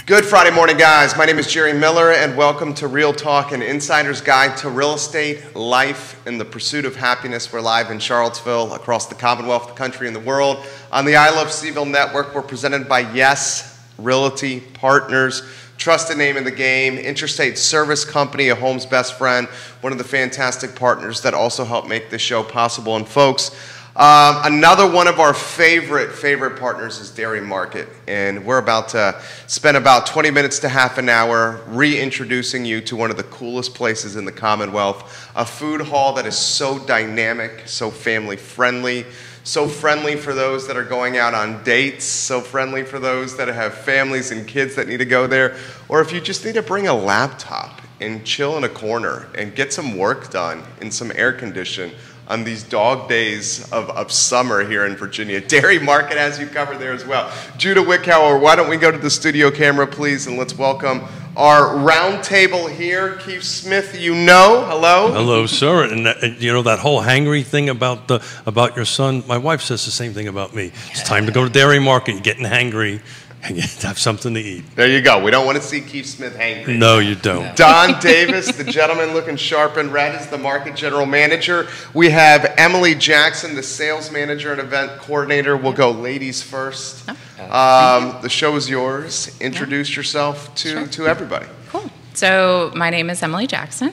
Good Friday morning, guys. My name is Jerry Miller, and welcome to Real Talk, an insider's guide to real estate, life, and the pursuit of happiness. We're live in Charlottesville, across the Commonwealth, the country, and the world. On the I Love CVille Network, we're presented by Yes Realty Partners, trusted name in the game, interstate service company, a home's best friend, one of the fantastic partners that also help make this show possible. And folks, another one of our favorite partners is Dairy Market, and we're about to spend about 20 minutes to half an hour reintroducing you to one of the coolest places in the Commonwealth, a food hall that is so dynamic, so family friendly, so friendly for those that are going out on dates, so friendly for those that have families and kids that need to go there, or if you just need to bring a laptop and chill in a corner and get some work done in some air condition on these dog days of summer here in Virginia. Dairy Market has you covered there as well. Judah Wickhauer, why don't we go to the studio camera, please, and let's welcome our round table here. Keith Smith, hello. Hello, sir. And you know that whole hangry thing about your son? My wife says the same thing about me. It's time to go to Dairy Market. You're getting hangry. And you have something to eat. There you go. We don't want to see Keith Smith hangry. No, you don't. Don Davis, the gentleman looking sharp and red, is the market general manager. We have Emily Jackson, the sales manager and event coordinator. We'll go ladies first. The show is yours. Introduce yourself to everybody. Cool. So my name is Emily Jackson.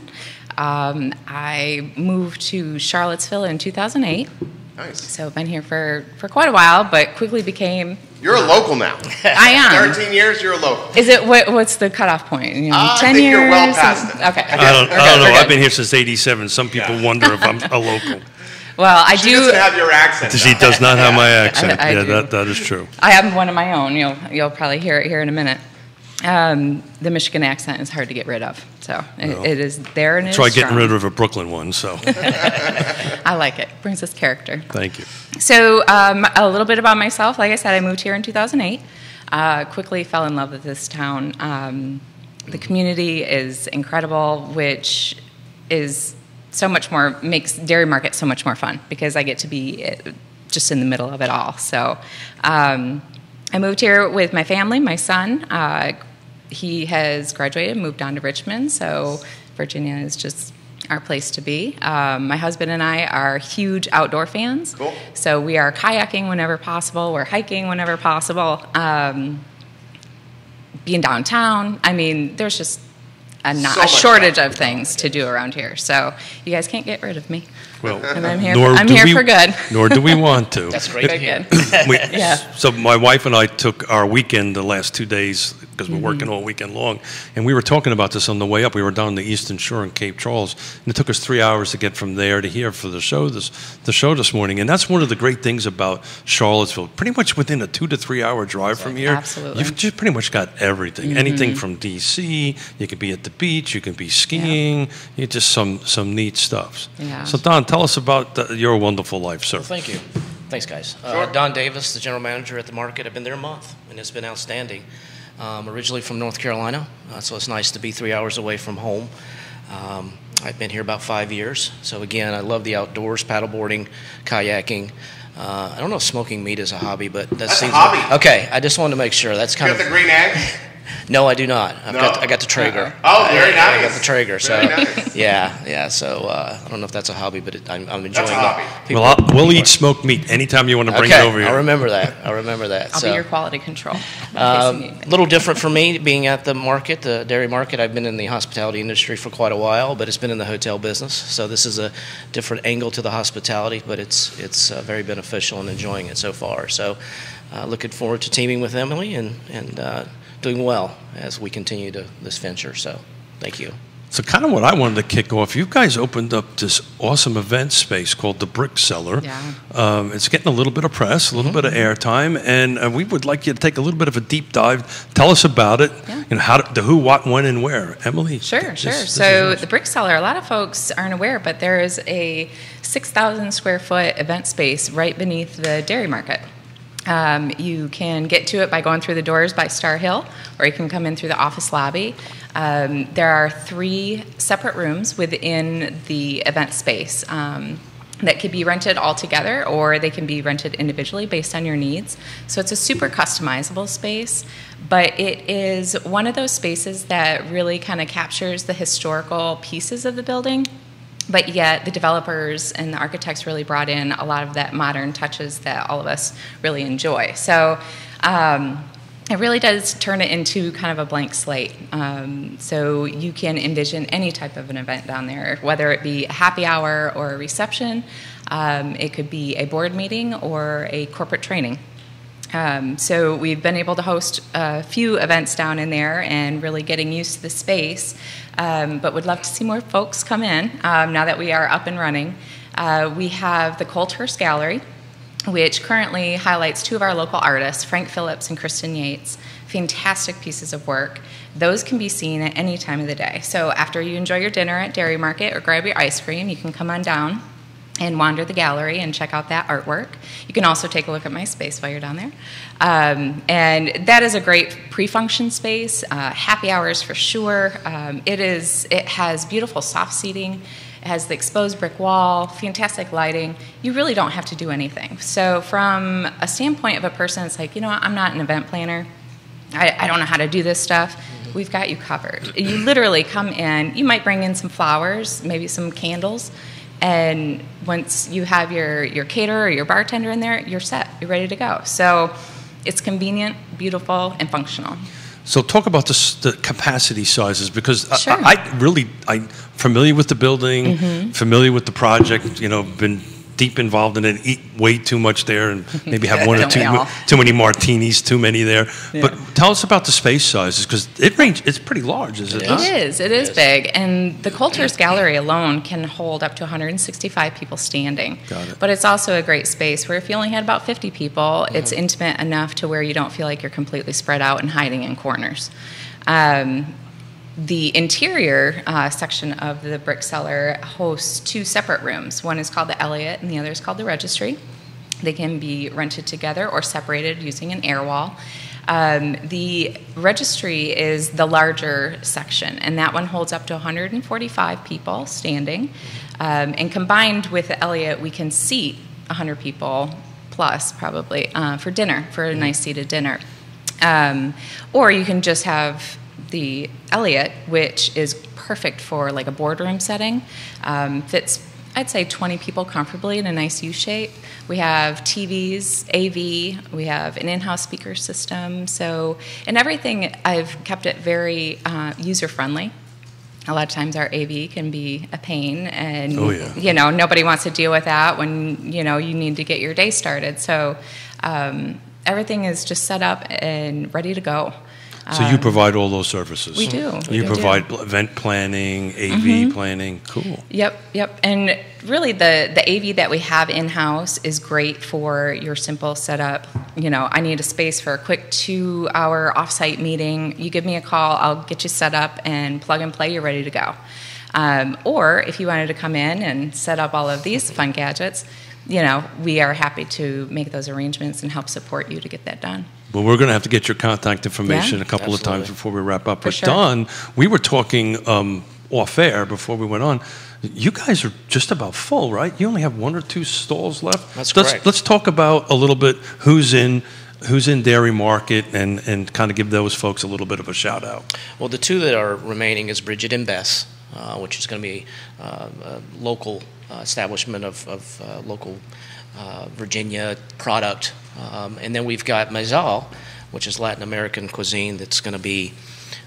I moved to Charlottesville in 2008. Nice. So I've been here for quite a while, but quickly became... You're a local now. I am. 13 years, you're a local. Is it what's the cutoff point? 10 I think years? You're well past it. Okay. I don't know. I've been here since '87. Some people wonder if I'm a local. Well, She doesn't have your accent. She does not have my accent. I do. That is true. I have one of my own. You'll probably hear it here in a minute. The Michigan accent is hard to get rid of, so it is there and it's Try getting rid of a Brooklyn one. So I like it. Brings us character. Thank you. So a little bit about myself. Like I said, I moved here in 2008. Quickly fell in love with this town. The community is incredible, which is so much more, makes Dairy Market so much more fun because I get to be just in the middle of it all. So I moved here with my family, my son. He has graduated, moved on to Richmond, so Virginia is just our place to be. My husband and I are huge outdoor fans. Cool. So we are kayaking whenever possible. We're hiking whenever possible. Being downtown, I mean, there's just a shortage of things to do around here. So you guys can't get rid of me. Well, and I'm here for good. Nor do we want to. That's great to hear. So my wife and I took our weekend the last 2 days because we're working all weekend long, and we were talking about this on the way up. We were down the Eastern Shore in Cape Charles, and it took us 3 hours to get from there to here for the show this morning. And that's one of the great things about Charlottesville. Pretty much within a 2 to 3 hour drive from here, absolutely, you've just pretty much got everything. Anything from D.C. You could be at the beach, you can be skiing. You just some neat stuff. Yeah. So Don, tell us about your wonderful life, sir. Well, thank you. Thanks, guys. Sure. Don Davis, the general manager at the market. I've been there a month, and it's been outstanding. Originally from North Carolina, so it's nice to be 3 hours away from home. I've been here about 5 years. So again, I love the outdoors, paddleboarding, kayaking. I don't know if smoking meat is a hobby, but That's a hobby. Okay, I just wanted to make sure. That's kind You got the green egg? No, I do not. I got the Traeger. Oh, very nice. I got the Traeger. So Very nice. yeah. So I don't know if that's a hobby, but I'm enjoying That's a hobby. it. Well, we'll eat smoked meat anytime you want to bring it over here. I'll remember that. I'll be your quality control. A little different for me being at the market, the Dairy Market. I've been in the hospitality industry for quite a while, but it's been in the hotel business. So this is a different angle to the hospitality, but it's very beneficial and enjoying it so far. So looking forward to teaming with Emily and doing well as we continue this venture. So thank you. So kind of what I wanted to kick off, you guys opened up this awesome event space called the Brick Cellar. Yeah. It's getting a little bit of press, a little bit of airtime, and we would like you to take a little bit of a deep dive. Tell us about it. Yeah. You know, the who, what, when, and where. Emily? Sure. This So is the Brick Cellar, a lot of folks aren't aware, but there is a 6,000 square foot event space right beneath the Dairy Market. You can get to it by going through the doors by Star Hill, or you can come in through the office lobby. There are 3 separate rooms within the event space. that could be rented all together, or they can be rented individually based on your needs. So it's a super customizable space, but it is one of those spaces that really kind of captures the historical pieces of the building, but yet the developers and the architects really brought in a lot of that modern touches that all of us really enjoy. So it really does turn it into kind of a blank slate. So you can envision any type of an event down there, whether it be a happy hour or a reception. It could be a board meeting or a corporate training. So we've been able to host a few events down in there and really getting used to the space, but would love to see more folks come in now that we are up and running. We have the Colthurst Gallery, which currently highlights two of our local artists, Frank Phillips and Kristen Yates. Fantastic pieces of work. Those can be seen at any time of the day. So after you enjoy your dinner at Dairy Market or grab your ice cream, you can come on down and wander the gallery and check out that artwork. You can also take a look at my space while you're down there. And that is a great pre-function space, happy hours for sure. It has beautiful soft seating. It has the exposed brick wall, fantastic lighting. You really don't have to do anything. So from a standpoint of a person that's like, you know what, I'm not an event planner. I don't know how to do this stuff. We've got you covered. You literally come in, you might bring in some flowers, maybe some candles, and once you have your caterer or your bartender in there, you're set. You're ready to go. So it's convenient, beautiful, and functional. So talk about the capacity sizes, because Sure. I'm familiar with the building, familiar with the project, been deep involved in it, eat way too much there and maybe have one or too many martinis, too many there. Yeah. But tell us about the space sizes, because it's pretty large, is it not? It is big. And the Colthurst Gallery alone can hold up to 165 people standing. Got it. But it's also a great space where if you only had about 50 people, it's intimate enough to where you don't feel like you're completely spread out and hiding in corners. The interior section of the Brick Cellar hosts two separate rooms. One is called the Elliott and the other is called the Registry. They can be rented together or separated using an air wall. The Registry is the larger section, and that one holds up to 145 people standing. And combined with the Elliott, we can seat 100 people plus probably for dinner, for a nice seated dinner. Or you can just have the Elliott, which is perfect for like a boardroom setting. Fits, I'd say, 20 people comfortably in a nice U shape. We have TVs, AV, we have an in-house speaker system. So, and everything, I've kept it very user-friendly. A lot of times our AV can be a pain, and nobody wants to deal with that when you need to get your day started. So everything is just set up and ready to go. So you provide all those services? We do. You provide event planning, AV planning. Cool. Yep. And really the AV that we have in-house is great for your simple setup. I need a space for a quick 2-hour offsite meeting. You give me a call, I'll get you set up and plug and play, you're ready to go. Or if you wanted to come in and set up all of these fun gadgets, we are happy to make those arrangements and help support you to get that done. Well, we're going to have to get your contact information a couple of times before we wrap up. But sure. Don, we were talking off air before we went on. You guys are just about full, right? You only have 1 or 2 stalls left. That's correct. Let's talk about a little bit who's in Dairy Market and kind of give those folks a little bit of a shout out. Well, the 2 that are remaining is Bridget and Bess, which is going to be a local establishment of local Virginia product. And then we've got Maisal, which is Latin American cuisine, that's going to be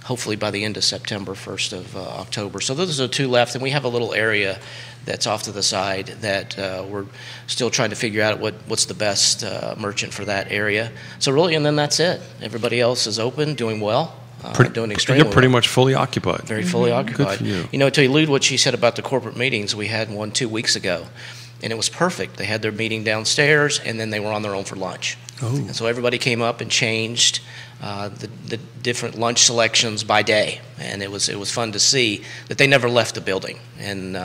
hopefully by the end of September, 1st of October. So those are the 2 left, and we have a little area that's off to the side that we're still trying to figure out what's the best merchant for that area. So really, and then that's it. Everybody else is open, doing well. Doing extremely You're pretty well. much fully occupied. Very fully occupied. Good for you. To elude what she said about the corporate meetings, we had one 2 weeks ago, and it was perfect. They had their meeting downstairs, and then they were on their own for lunch. Oh. And so everybody came up and changed the different lunch selections by day, and it was fun to see that they never left the building. And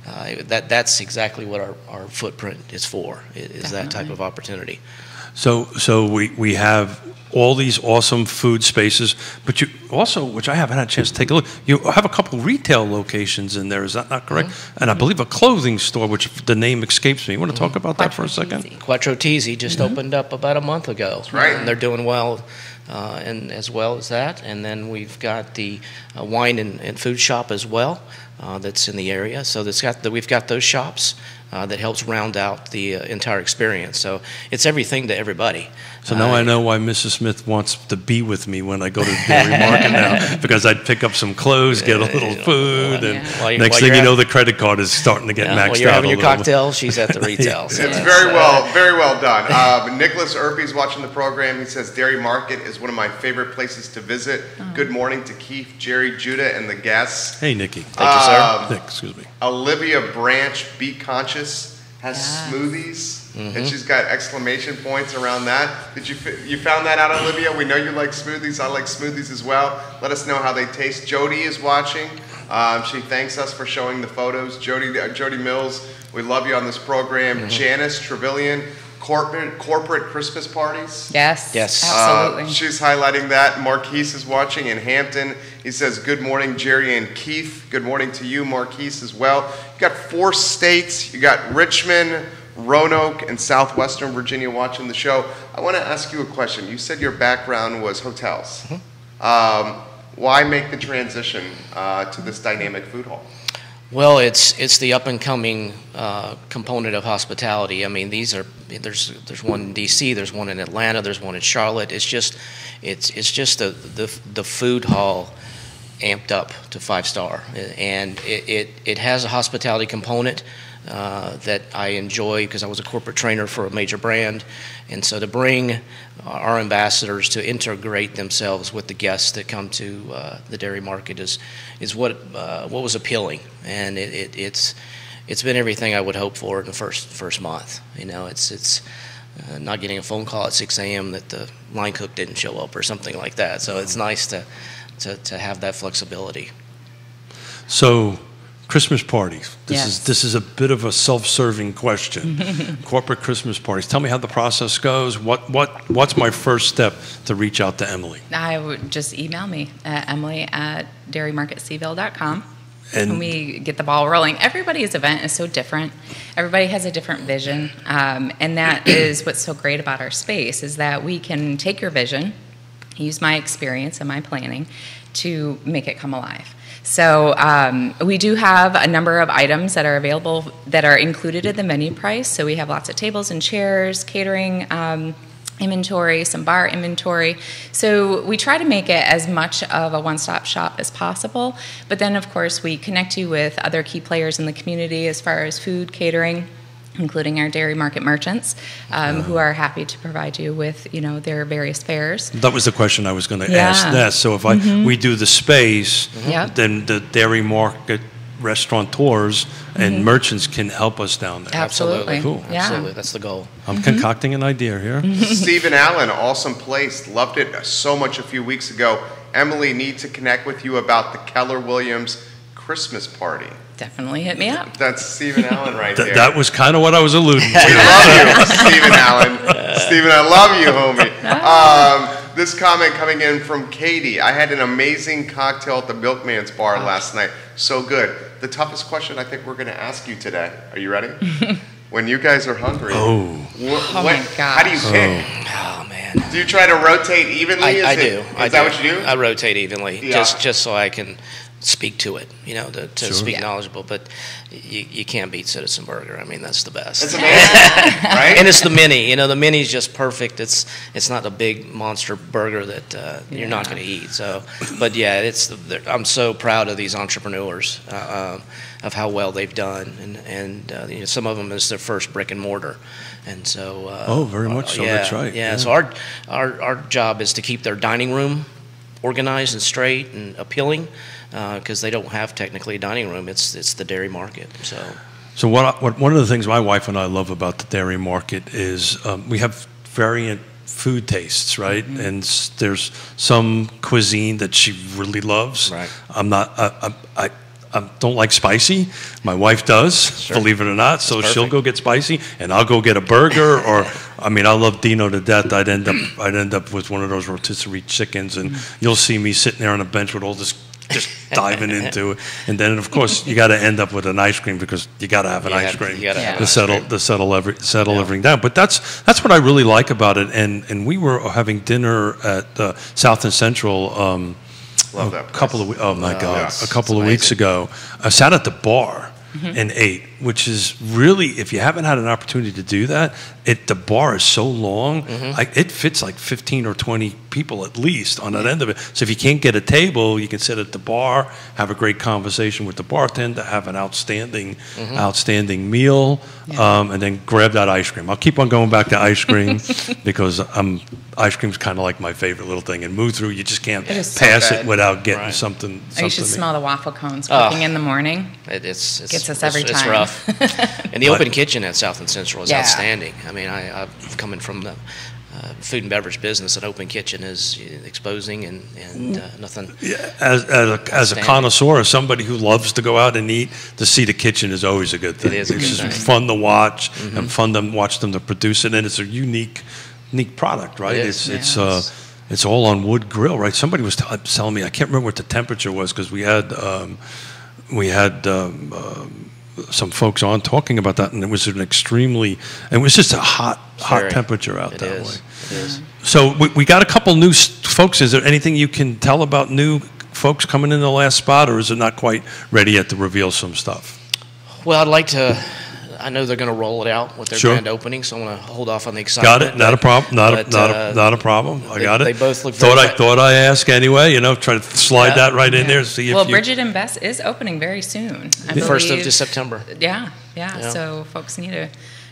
that's exactly what our footprint is for, is that type of opportunity. So we have all these awesome food spaces, but you also, which I haven't had a chance to take a look, you have a couple retail locations in there. Is that not correct? And I believe a clothing store, which the name escapes me. You want to talk about that for a second? Quattro Tizzi just opened up about a month ago. That's right. And they're doing well, and as well as that. And then we've got the wine and food shop as well that's in the area. So we've got those shops. That helps round out the entire experience. So it's everything to everybody. So now I know why Mrs. Smith wants to be with me when I go to the dairy market now, because I'd pick up some clothes, get a little food, and next thing you know, the credit card is starting to get maxed out. While you're having your cocktail, she's at the retail. So it's very well done. Nicholas Erpy's watching the program. He says Dairy Market is one of my favorite places to visit. Good morning to Keith, Jerry, Judah, and the guests. Hey, Nikki. Thank you, sir. Nick, excuse me. Olivia Branch, Be Conscious, has smoothies, and she's got exclamation points around that. Did you found that out, Olivia? We know you like smoothies. I like smoothies as well. Let us know how they taste. Jody is watching. She thanks us for showing the photos. Jody Mills, we love you on this program. Janice Trevelyan, corporate Christmas parties. Yes. Absolutely. She's highlighting that. Marquise is watching in Hampton. He says, good morning, Jerry and Keith. Good morning to you, Marquise, as well. You got 4 states. You got Richmond, Roanoke, and Southwestern Virginia watching the show. I want to ask you a question. You said your background was hotels. Why make the transition to this dynamic food hall? Well, it's the up and coming component of hospitality. I mean, there's one in D.C., there's one in Atlanta, there's one in Charlotte. It's just the food hall amped up to 5-star, and it has a hospitality component that I enjoy because I was a corporate trainer for a major brand, and so to bring our ambassadors to integrate themselves with the guests that come to the dairy market is what was appealing, and it's been everything I would hope for in the first month. You know, it's not getting a phone call at 6 a.m. that the line cook didn't show up or something like that. So it's nice to have that flexibility. So, Christmas parties. Yes. This is a bit of a self-serving question. Corporate Christmas parties. Tell me how the process goes. What's my first step to reach out to Emily? I would just email me at emily@dairymarketseville.com. And we get the ball rolling. Everybody's event is so different. Everybody has a different vision, and that is what's so great about our space, is that we can take your vision, use my experience and my planning to make it come alive. So we do have a number of items that are available that are included in the menu price. So we have lots of tables and chairs, catering, inventory, some bar inventory. So we try to make it as much of a one-stop shop as possible. But then, of course, we connect you with other key players in the community as far as food, catering, including our dairy market merchants, who are happy to provide you with, their various fairs. That was the question I was going to ask. That. So if we do the space, then the dairy market restaurateurs and merchants can help us down there. Absolutely. Cool. Yeah. Absolutely. That's the goal. I'm concocting an idea here. Stephen Allen, awesome place. Loved it so much a few weeks ago. Emily, need to connect with you about the Keller Williams Christmas party. Definitely hit me up. That's Stephen Allen right there. That was kind of what I was alluding to. We love you, Stephen Allen. Stephen, I love you, homie. This comment coming in from Katie. I had an amazing cocktail at the Milkman's Bar last night. So good. The toughest question I think we're going to ask you today. Are you ready? When you guys are hungry. Oh my gosh. How do you pick? Oh, man. Do you try to rotate evenly? I do. Is that what you do? I rotate evenly, just so I can speak to it, to speak knowledgeable. But you can't beat Citizen Burger. I mean, that's the best. It's amazing, right? And it's the mini. The mini's just perfect. It's not a big monster burger that you're not going to eat. So, but yeah, I'm so proud of these entrepreneurs of how well they've done, and some of them is their first brick and mortar, and so. Very much so. That's right. Yeah. So our job is to keep their dining room organized and straight and appealing. Because they don't have technically a dining room, it's the dairy market. So what one of the things my wife and I love about the dairy market is we have variant food tastes, right? Mm-hmm. And there's some cuisine that she really loves. Right. I don't like spicy. My wife does, believe it or not. So she'll go get spicy, and I'll go get a burger or I mean, I love Dino to death. I'd end up with one of those rotisserie chickens, and you'll see me sitting there on a bench with all this, just diving into it. And then, of course, you got to end up with an ice cream because you got to have an ice cream to settle everything down. But that's what I really like about it. And we were having dinner at South and Central. Love that place. A couple of weeks ago. I sat at the bar and ate, which is really, if you haven't had an opportunity to do that, the bar is so long, it fits like 15 or 20 people at least on that end of it. So if you can't get a table, you can sit at the bar, have a great conversation with the bartender, have an outstanding meal, and then grab that ice cream. I'll keep on going back to ice cream because ice cream's kind of like my favorite little thing. And move through, you just can't pass it without getting something. You should smell the waffle cones cooking in the morning. It's gets us every time. It's rough. And the open kitchen at South and Central is outstanding. I mean, I'm coming from the food and beverage business. An open kitchen is exposing and nothing. Yeah, as a connoisseur, as somebody who loves to go out and eat, to see the kitchen is always a good thing. It is a good thing. It's fun to watch and fun to watch them to produce it, and it's a unique product, right? It's all on wood grill, right? Somebody was telling me, I can't remember what the temperature was because we had some folks on talking about that, and it was just a hot temperature out that way. It is. So we got a couple new folks. Is there anything you can tell about new folks coming in the last spot, or is it not quite ready yet to reveal some stuff? Well, I'd like to. I know they're going to roll it out with their grand opening, so I'm going to hold off on the excitement. Got it. Not a problem. Not a problem. I got it. They both look. Thought I ask anyway. Try to slide that right in there. See if Bridget and Bess is opening very soon. The 1st of September. Yeah. So folks need to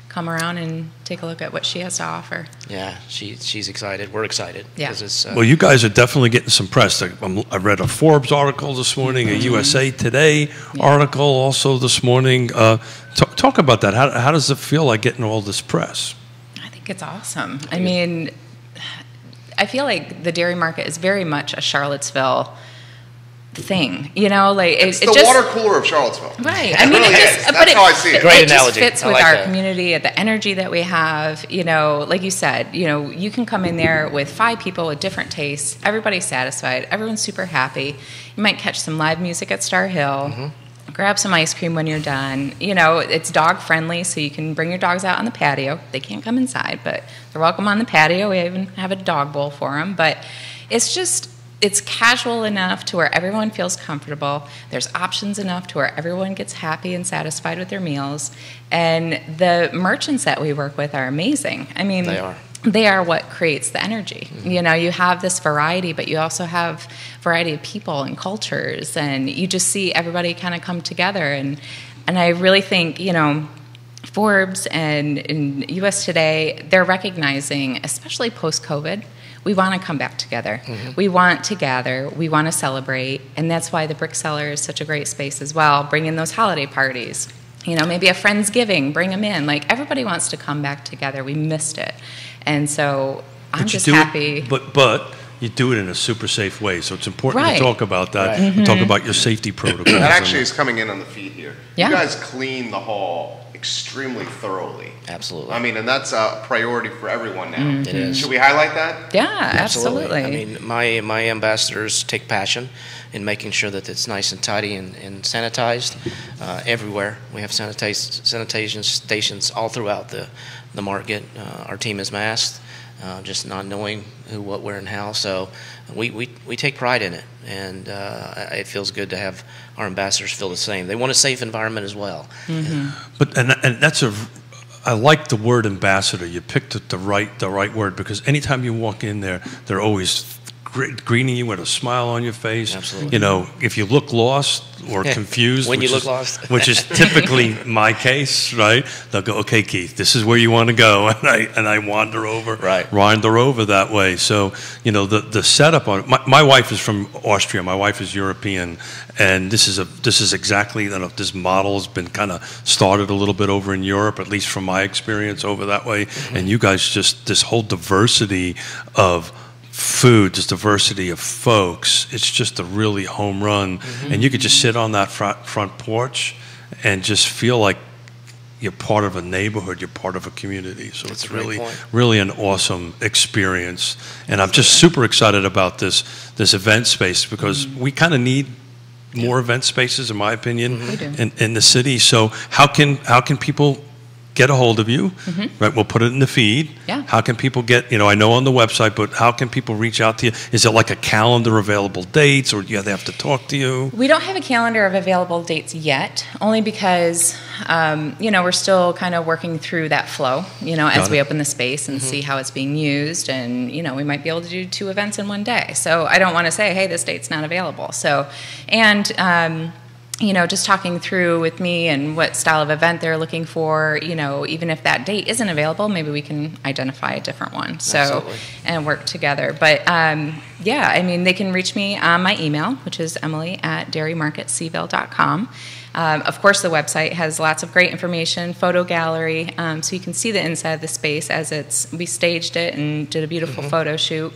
come around and take a look at what she has to offer. Yeah, she's excited. We're excited. Yeah. Well, you guys are definitely getting some press. I read a Forbes article this morning, a USA Today article also this morning. Talk about that. How does it feel like getting all this press? I think it's awesome. I mean, I feel like the dairy market is very much a Charlottesville thing, it's the water cooler of Charlottesville. Right. I mean, that's how I see it. Great it analogy. Just fits with our community, the energy that we have. Like you said, you can come in there with 5 people with different tastes. Everybody's satisfied. Everyone's super happy. You might catch some live music at Star Hill. Grab some ice cream when you're done. It's dog friendly, so you can bring your dogs out on the patio. They can't come inside, but they're welcome on the patio. We even have a dog bowl for them. But it's casual enough to where everyone feels comfortable. There's options enough to where everyone gets happy and satisfied with their meals. And the merchants that we work with are amazing. I mean, they are what creates the energy. You have this variety, but you also have variety of people and cultures, and you just see everybody kind of come together. And I really think, Forbes and US Today, they're recognizing, especially post-COVID, we want to come back together. We want to gather. We want to celebrate. And that's why the Brick Cellar is such a great space as well. Bring in those holiday parties. Maybe a Friendsgiving, bring them in. Everybody wants to come back together. We missed it. And so I'm just happy. But you do it in a super safe way. So it's important to talk about that. Talk about your safety protocol. That actually is coming in on the feed here. Yeah. You guys clean the hall extremely thoroughly. Absolutely. I mean, and that's a priority for everyone now. It is. Should we highlight that? Yeah, absolutely. I mean, my ambassadors take passion in making sure that it's nice and tidy and sanitized everywhere. We have sanitation stations all throughout the market. Our team is masked, just not knowing who, what, where, and how. So we take pride in it, and it feels good to have our ambassadors feel the same. They want a safe environment as well. But and that's I like the word ambassador. You picked the right word, because anytime you walk in there, they're always greeting you with a smile on your face. Absolutely. If you look lost or confused, when you look lost, which is typically my case, right? They'll go, "Okay, Keith, this is where you want to go," and I wander over that way. So the setup on it. My wife is from Austria. My wife is European, and this is exactly this model has been kind of started a little bit over in Europe, at least from my experience over that way. And you guys just this whole diversity of food, this diversity of folks, it's just a really home run. And you could just sit on that front porch and just feel like you're part of a neighborhood, you're part of a community. So That's it's a great really, point. really an awesome experience. And I'm just super excited about this event space because we kind of need more event spaces, in my opinion, We do. in the city. So how can people get a hold of you? Right, we'll put it in the feed. Yeah. How can people get, I know on the website, but how can people reach out to you? Is it like a calendar available dates, or do they have to talk to you? We don't have a calendar of available dates yet, only because, we're still kind of working through that flow, as Got we it. open the space and see how it's being used. And, we might be able to do 2 events in one day. So I don't want to say, hey, this date's not available. So, and, just talking through with me and what style of event they're looking for, even if that date isn't available, maybe we can identify a different one. So, Absolutely. and work together. But they can reach me on my email, which is emily@dairymarketseville.com. Of course, the website has lots of great information, photo gallery, so you can see the inside of the space as we staged it and did a beautiful photo shoot.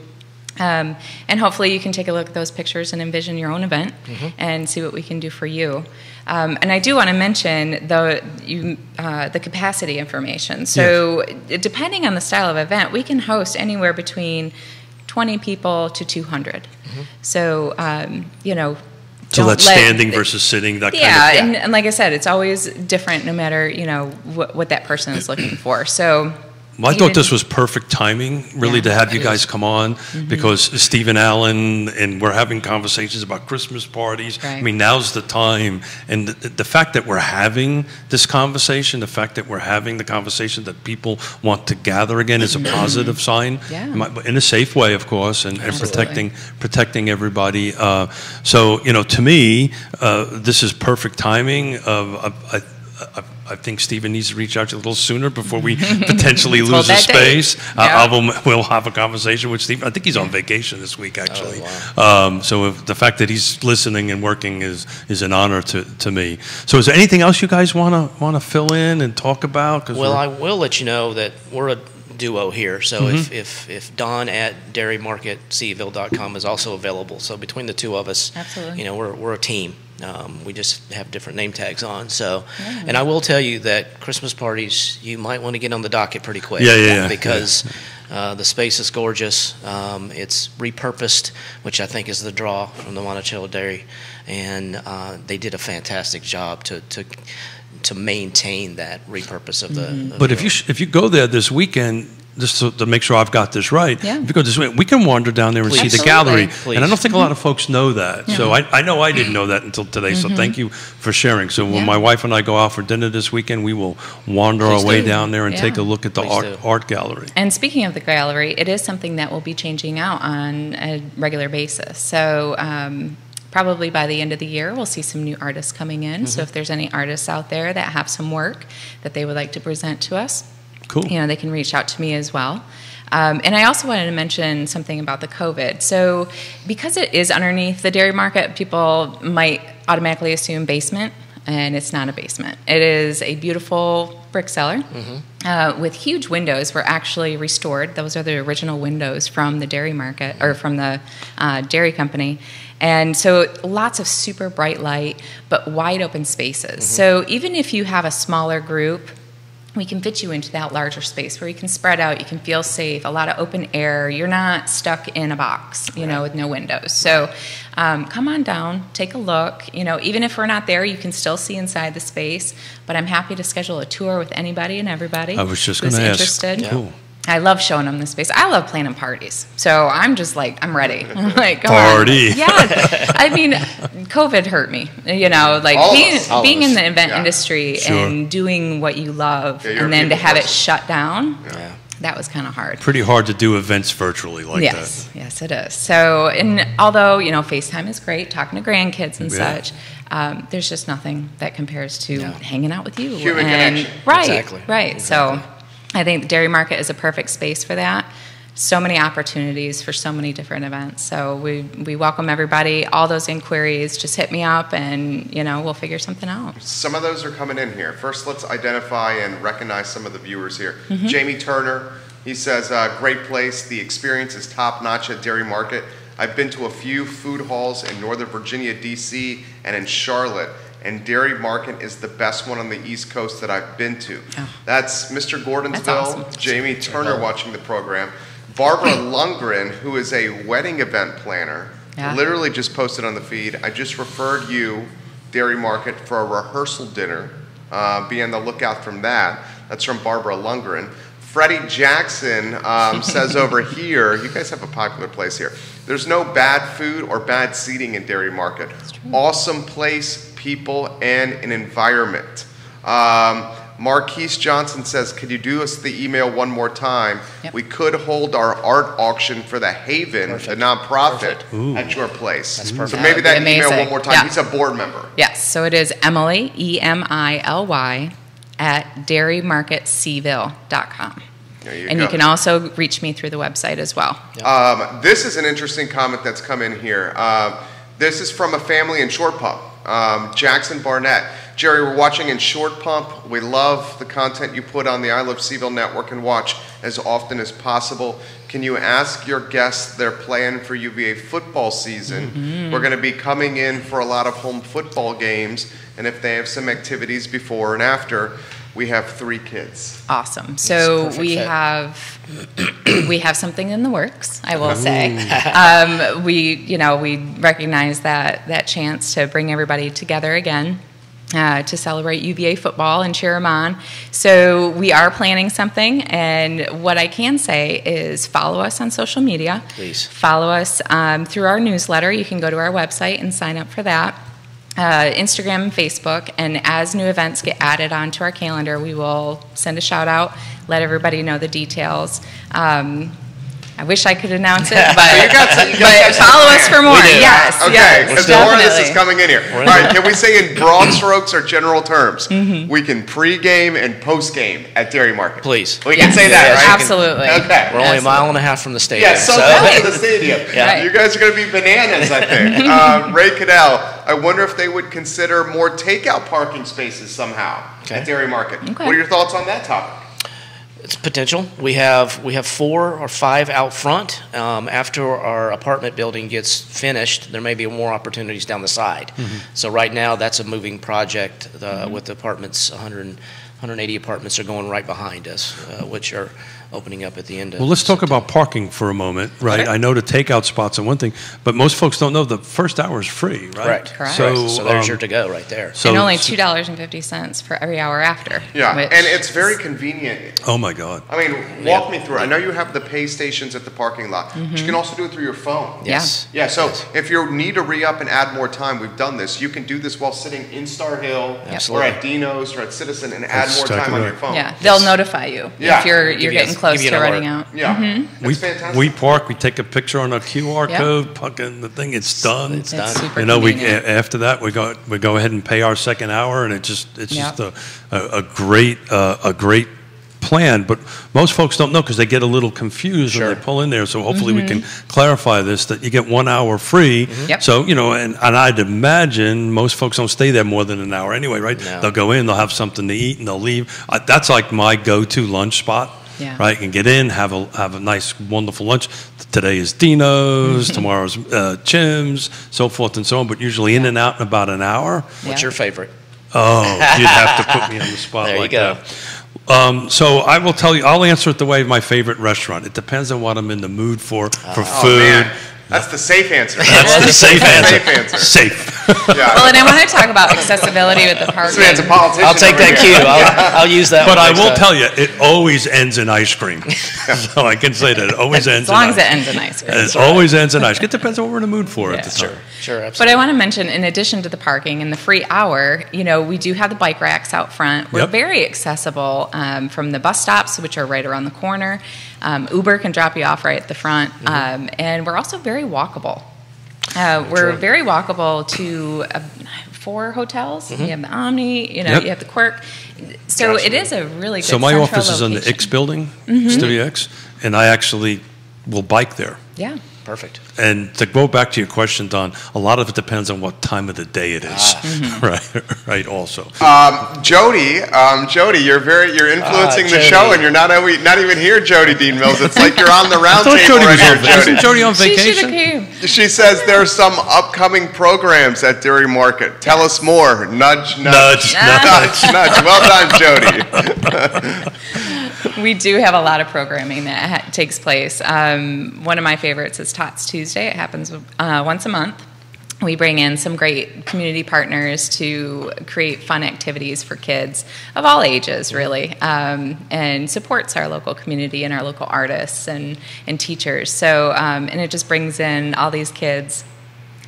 And hopefully you can take a look at those pictures and envision your own event and see what we can do for you. And I do want to mention the capacity information. So depending on the style of event, we can host anywhere between 20 people to 200. So, So that's standing versus sitting, that kind of thing. Yeah, and like I said, it's always different no matter, what that person is looking for. So Well, I thought this was perfect timing, really, to have you guys come on, because Stephen Allen, and we're having conversations about Christmas parties. Right. I mean, now's the time. And the fact that we're having this conversation, the fact that we're having the conversation that people want to gather again is a positive sign. Yeah. In a safe way, of course, and Absolutely. protecting everybody. So, to me, this is perfect timing. I think Stephen needs to reach out to you a little sooner before we potentially Let's lose hold his that date. space. Yeah. We'll have a conversation with Stephen. I think he's on vacation this week, actually. Oh, So the fact that he's listening and working is an honor to me. So is there anything else you guys want to fill in and talk about? Well, I will let you know that we're a duo here. So if Don at dairymarketseville.com is also available. So between the two of us, Absolutely. we're a team. We just have different name tags on. So, and I will tell you that Christmas parties, you might want to get on the docket pretty quick. Yeah. Because the space is gorgeous. It's repurposed, which I think is the draw from the Monticello Dairy, and they did a fantastic job to maintain that repurpose of the. But if you go there this weekend, just to make sure I've got this right, Yeah. if you go this weekend, we can wander down there and see the Absolutely. gallery. Please. And I don't think a lot of folks know that. So I know I didn't know that until today. So thank you for sharing. So when Yeah. my wife and I go out for dinner this weekend, we will wander our Please way do. down there and Yeah. take a look at the Please do. art gallery. And speaking of the gallery, it is something that will be changing out on a regular basis. So probably by the end of the year, we'll see some new artists coming in. So if there's any artists out there that have some work that they would like to present to us, Cool. they can reach out to me as well. And I also wanted to mention something about the COVID. So because it is underneath the dairy market, people might automatically assume basement, and it's not a basement. It is a beautiful brick cellar with huge windows. Were actually restored. Those are the original windows from the dairy market, or from the dairy company. And so lots of super bright light, but wide open spaces. So even if you have a smaller group, we can fit you into that larger space where you can spread out, you can feel safe, a lot of open air. You're not stuck in a box, with no windows. So come on down, take a look. Even if we're not there, you can still see inside the space. But I'm happy to schedule a tour with anybody and everybody I was just who's going to ask. interested. Cool. I love showing them the space. I love planning parties. So I'm just like, I'm ready. Like, go Party. on. Yeah. I mean, COVID hurt me, like All of being, us. All of being us. in the event Yeah. industry Sure. and doing what you love, Yeah, you're and a then to people have it person. shut down, Yeah. that was kind of hard. Pretty hard to do events virtually like Yes, yes, it is. So, and although, FaceTime is great, talking to grandkids and Yeah. such, there's just nothing that compares to Yeah. hanging out with you. Human and, connection. Right, Exactly. right. So I think the dairy market is a perfect space for that. So many opportunities for so many different events. So we welcome everybody. All those inquiries, just hit me up and, we'll figure something out. Some of those are coming in here. First, let's identify and recognize some of the viewers here. Jamie Turner, he says, great place. The experience is top-notch at Dairy Market. I've been to a few food halls in Northern Virginia, D.C., and in Charlotte. and Dairy Market is the best one on the East Coast that I've been to. Oh. That's Mr. Gordonsville, That's awesome. Jamie Turner watching the program. Barbara Lundgren, who is a wedding event planner, literally just posted on the feed, I just referred you, Dairy Market, for a rehearsal dinner. Be on the lookout from that. That's from Barbara Lundgren. Freddie Jackson says over here, you guys have a popular place here. There's no bad food or bad seating in Dairy Market. Awesome place, people, and an environment. Marquise Johnson says, could you do us the email one more time? Yep. We could hold our art auction for the Haven, the nonprofit, at your place. That's perfect. So maybe that email Amazing. one more time. Yeah. He's a board member. Yes, so it is Emily, EMILY, at dairymarketseville.com. There you And go. you can also reach me through the website as well. This is an interesting comment that's come in here. This is from a family in Short Pump, Jackson Barnett. Jerry, we're watching in Short Pump. We love the content you put on the I Love Seville Network and watch as often as possible. Can you ask your guests their plan for UVA football season? We're going to be coming in for a lot of home football games, and if they have some activities before and after. We have 3 kids. Awesome. So perfect we fit. have something in the works, I will say. We recognize that chance to bring everybody together again. To celebrate UVA football and cheer them on. So we are planning something, and what I can say is follow us on social media. Please. Follow us through our newsletter. You can go to our website and sign up for that. Instagram and Facebook, and as new events get added onto our calendar, we will send a shout out, let everybody know the details. I wish I could announce it, but, but follow us for more. Yes, Okay, yes, because more of this is definitely. coming in here. All right, can we say in broad strokes or general terms, we can pre-game and post-game at Dairy Market? Please. We can Yes. say that, Yes, right? Absolutely. Okay. We're only a mile and a half from the stadium. Yeah, so so- close to the stadium. Yeah. You guys are going to be bananas, I think. Ray Cadell, I wonder if they would consider more takeout parking spaces somehow at Dairy Market. Okay. What are your thoughts on that topic? It's potential. We have 4 or 5 out front. After our apartment building gets finished, there may be more opportunities down the side. So right now, that's a moving project with the apartments. 180 apartments are going right behind us, which are opening up at the end of. Well, let's talk about parking for a moment, right? Okay. I know the takeout spots are one thing, but most folks don't know the first hour is free, right? Correct. So there's your to go right there. And only $2.50 for every hour after. Yeah, which and it's very convenient. Oh my God. I mean, walk me through it. I know you have the pay stations at the parking lot, but you can also do it through your phone. Yes. Yeah, so if you need to re-up and add more time, we've done this. You can do this while sitting in Star Hill Absolutely. or at Dino's or at Citizen and add That's more time exactly on right. your phone. Yeah, they'll notify you Yeah. if you're Give you getting a- close give you to an running alert. out. Yeah, We, it's fantastic. we park, we take a picture on a QR Yep. code, fucking the thing, it's done. It's done. It's super You know, convenient. after that we go ahead and pay our second hour, and it's just Yep. a great plan. But most folks don't know because they get a little confused when Sure. they pull in there. So hopefully we can clarify this, that you get 1 hour free. Yep. So and I'd imagine most folks don't stay there more than an hour anyway, right? No. They'll go in, they'll have something to eat, and they'll leave. That's like my go-to lunch spot. Yeah. Right, you can get in, have a nice, wonderful lunch. Today is Dino's, tomorrow's Chim's, so forth and so on. But usually in and out in about an hour. What's Yeah. your favorite? Oh, you'd have to put me on the spot There you like go. that. So I will tell you, I'll answer it the way of my favorite restaurant. It depends on what I'm in the mood for Oh, food. man. That's the safe answer. That's the safe answer. Safe answer. Safe. Yeah. Well, and I want to talk about accessibility with the parking. This man's a politician. I'll take over that here. cue. I'll use that But one I next will time. tell you, it always ends in ice cream. So I can say that it always ends As long in as ice it ends in ice cream. It always ends in ice cream. It depends on what we're in the mood for at the Yeah. time. Sure, But absolutely. I want to mention, in addition to the parking and the free hour, we do have the bike racks out front. We're Yep. very accessible from the bus stops, which are right around the corner. Uber can drop you off right at the front. And we're also very walkable. We're True. very walkable to 4 hotels. You have the Omni, Yep. you have the Quirk. So Gotcha. it is a really good So my central office is in the location. X building, Studio X, and I actually will bike there. Yeah. Perfect. And to go back to your question, Don, a lot of it depends on what time of the day it is, right? Also, Jody, you're influencing the Jody. show, and you're not even here, Jody Dean Mills. It's like you're on the round table Jody right was here, on, Jody. wasn't Jody on She should vacation? have came. She says there's some upcoming programs at Dairy Market. Tell us more. Nudge, nudge, Nudge, nudge, nudge. Well done, Jody. We do have a lot of programming that takes place. One of my favorites is Tots Tuesday. It happens once a month. We bring in some great community partners to create fun activities for kids of all ages, really, and supports our local community and our local artists and teachers. So, and it just brings in all these kids.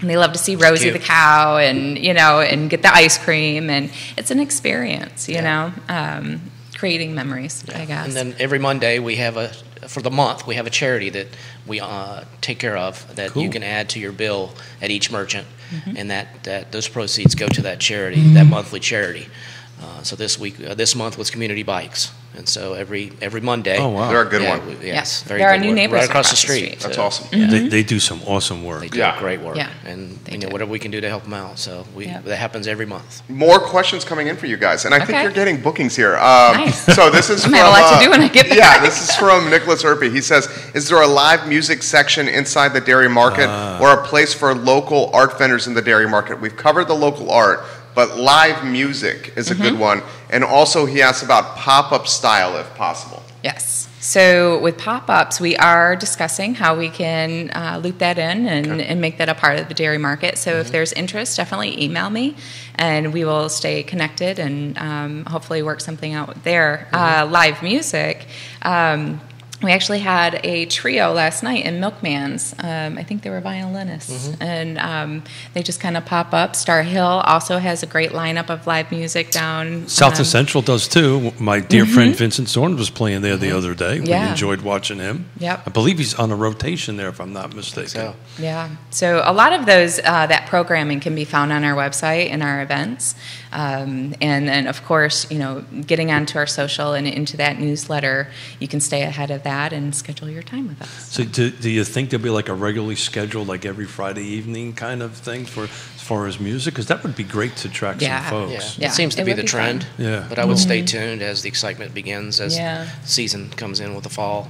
And they love to see Rosie the cow and, and get the ice cream. And it's an experience, you know. Creating memories, I guess. And then every Monday for the month, we have a charity that we take care of that you can add to your bill at each merchant, and that those proceeds go to that charity, that monthly charity. So this month was Community Bikes, and so every Monday. Oh wow, they're a good one. Yes, very there are good new work. neighbors right across the street. That's so, awesome. They do some awesome work. They do great work, and they do. whatever we can do to help them out. So that happens every month. More questions coming in for you guys, and I think you're getting bookings here. Nice. So this is I'm from gonna have a lot to do when I get there. Yeah, this is from Nicholas Erpy. He says, "Is there a live music section inside the Dairy Market, or a place for local art vendors in the Dairy Market? We've covered the local art, but live music is a good one." And also, he asks about pop-up style, if possible. Yes. So with pop-ups, we are discussing how we can loop that in and make that a part of the Dairy Market. So if there's interest, definitely email me, and we will stay connected and hopefully work something out there. Live music. We actually had a trio last night in Milkman's. I think they were violinists, and they just kind of pop up. Star Hill also has a great lineup of live music down. South and Central does too. My dear friend Vincent Zorn was playing there the other day. We enjoyed watching him. Yep. I believe he's on a rotation there, if I'm not mistaken. So. Yeah. So a lot of those that programming can be found on our website and our events, and then of course getting onto our social and into that newsletter, you can stay ahead of that and schedule your time with us. So do you think there'll be like a regularly scheduled, like every Friday evening kind of thing as far as music? Because that would be great to track some folks. It seems to be the trend. Fun. Yeah. But I would stay tuned as the excitement begins, as season comes in with the fall.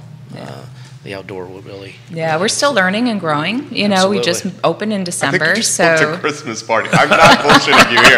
The outdoor will really. Yeah, we're still learning and growing. We just opened in December, I think you just booked a Christmas party. I'm not bullshitting you here.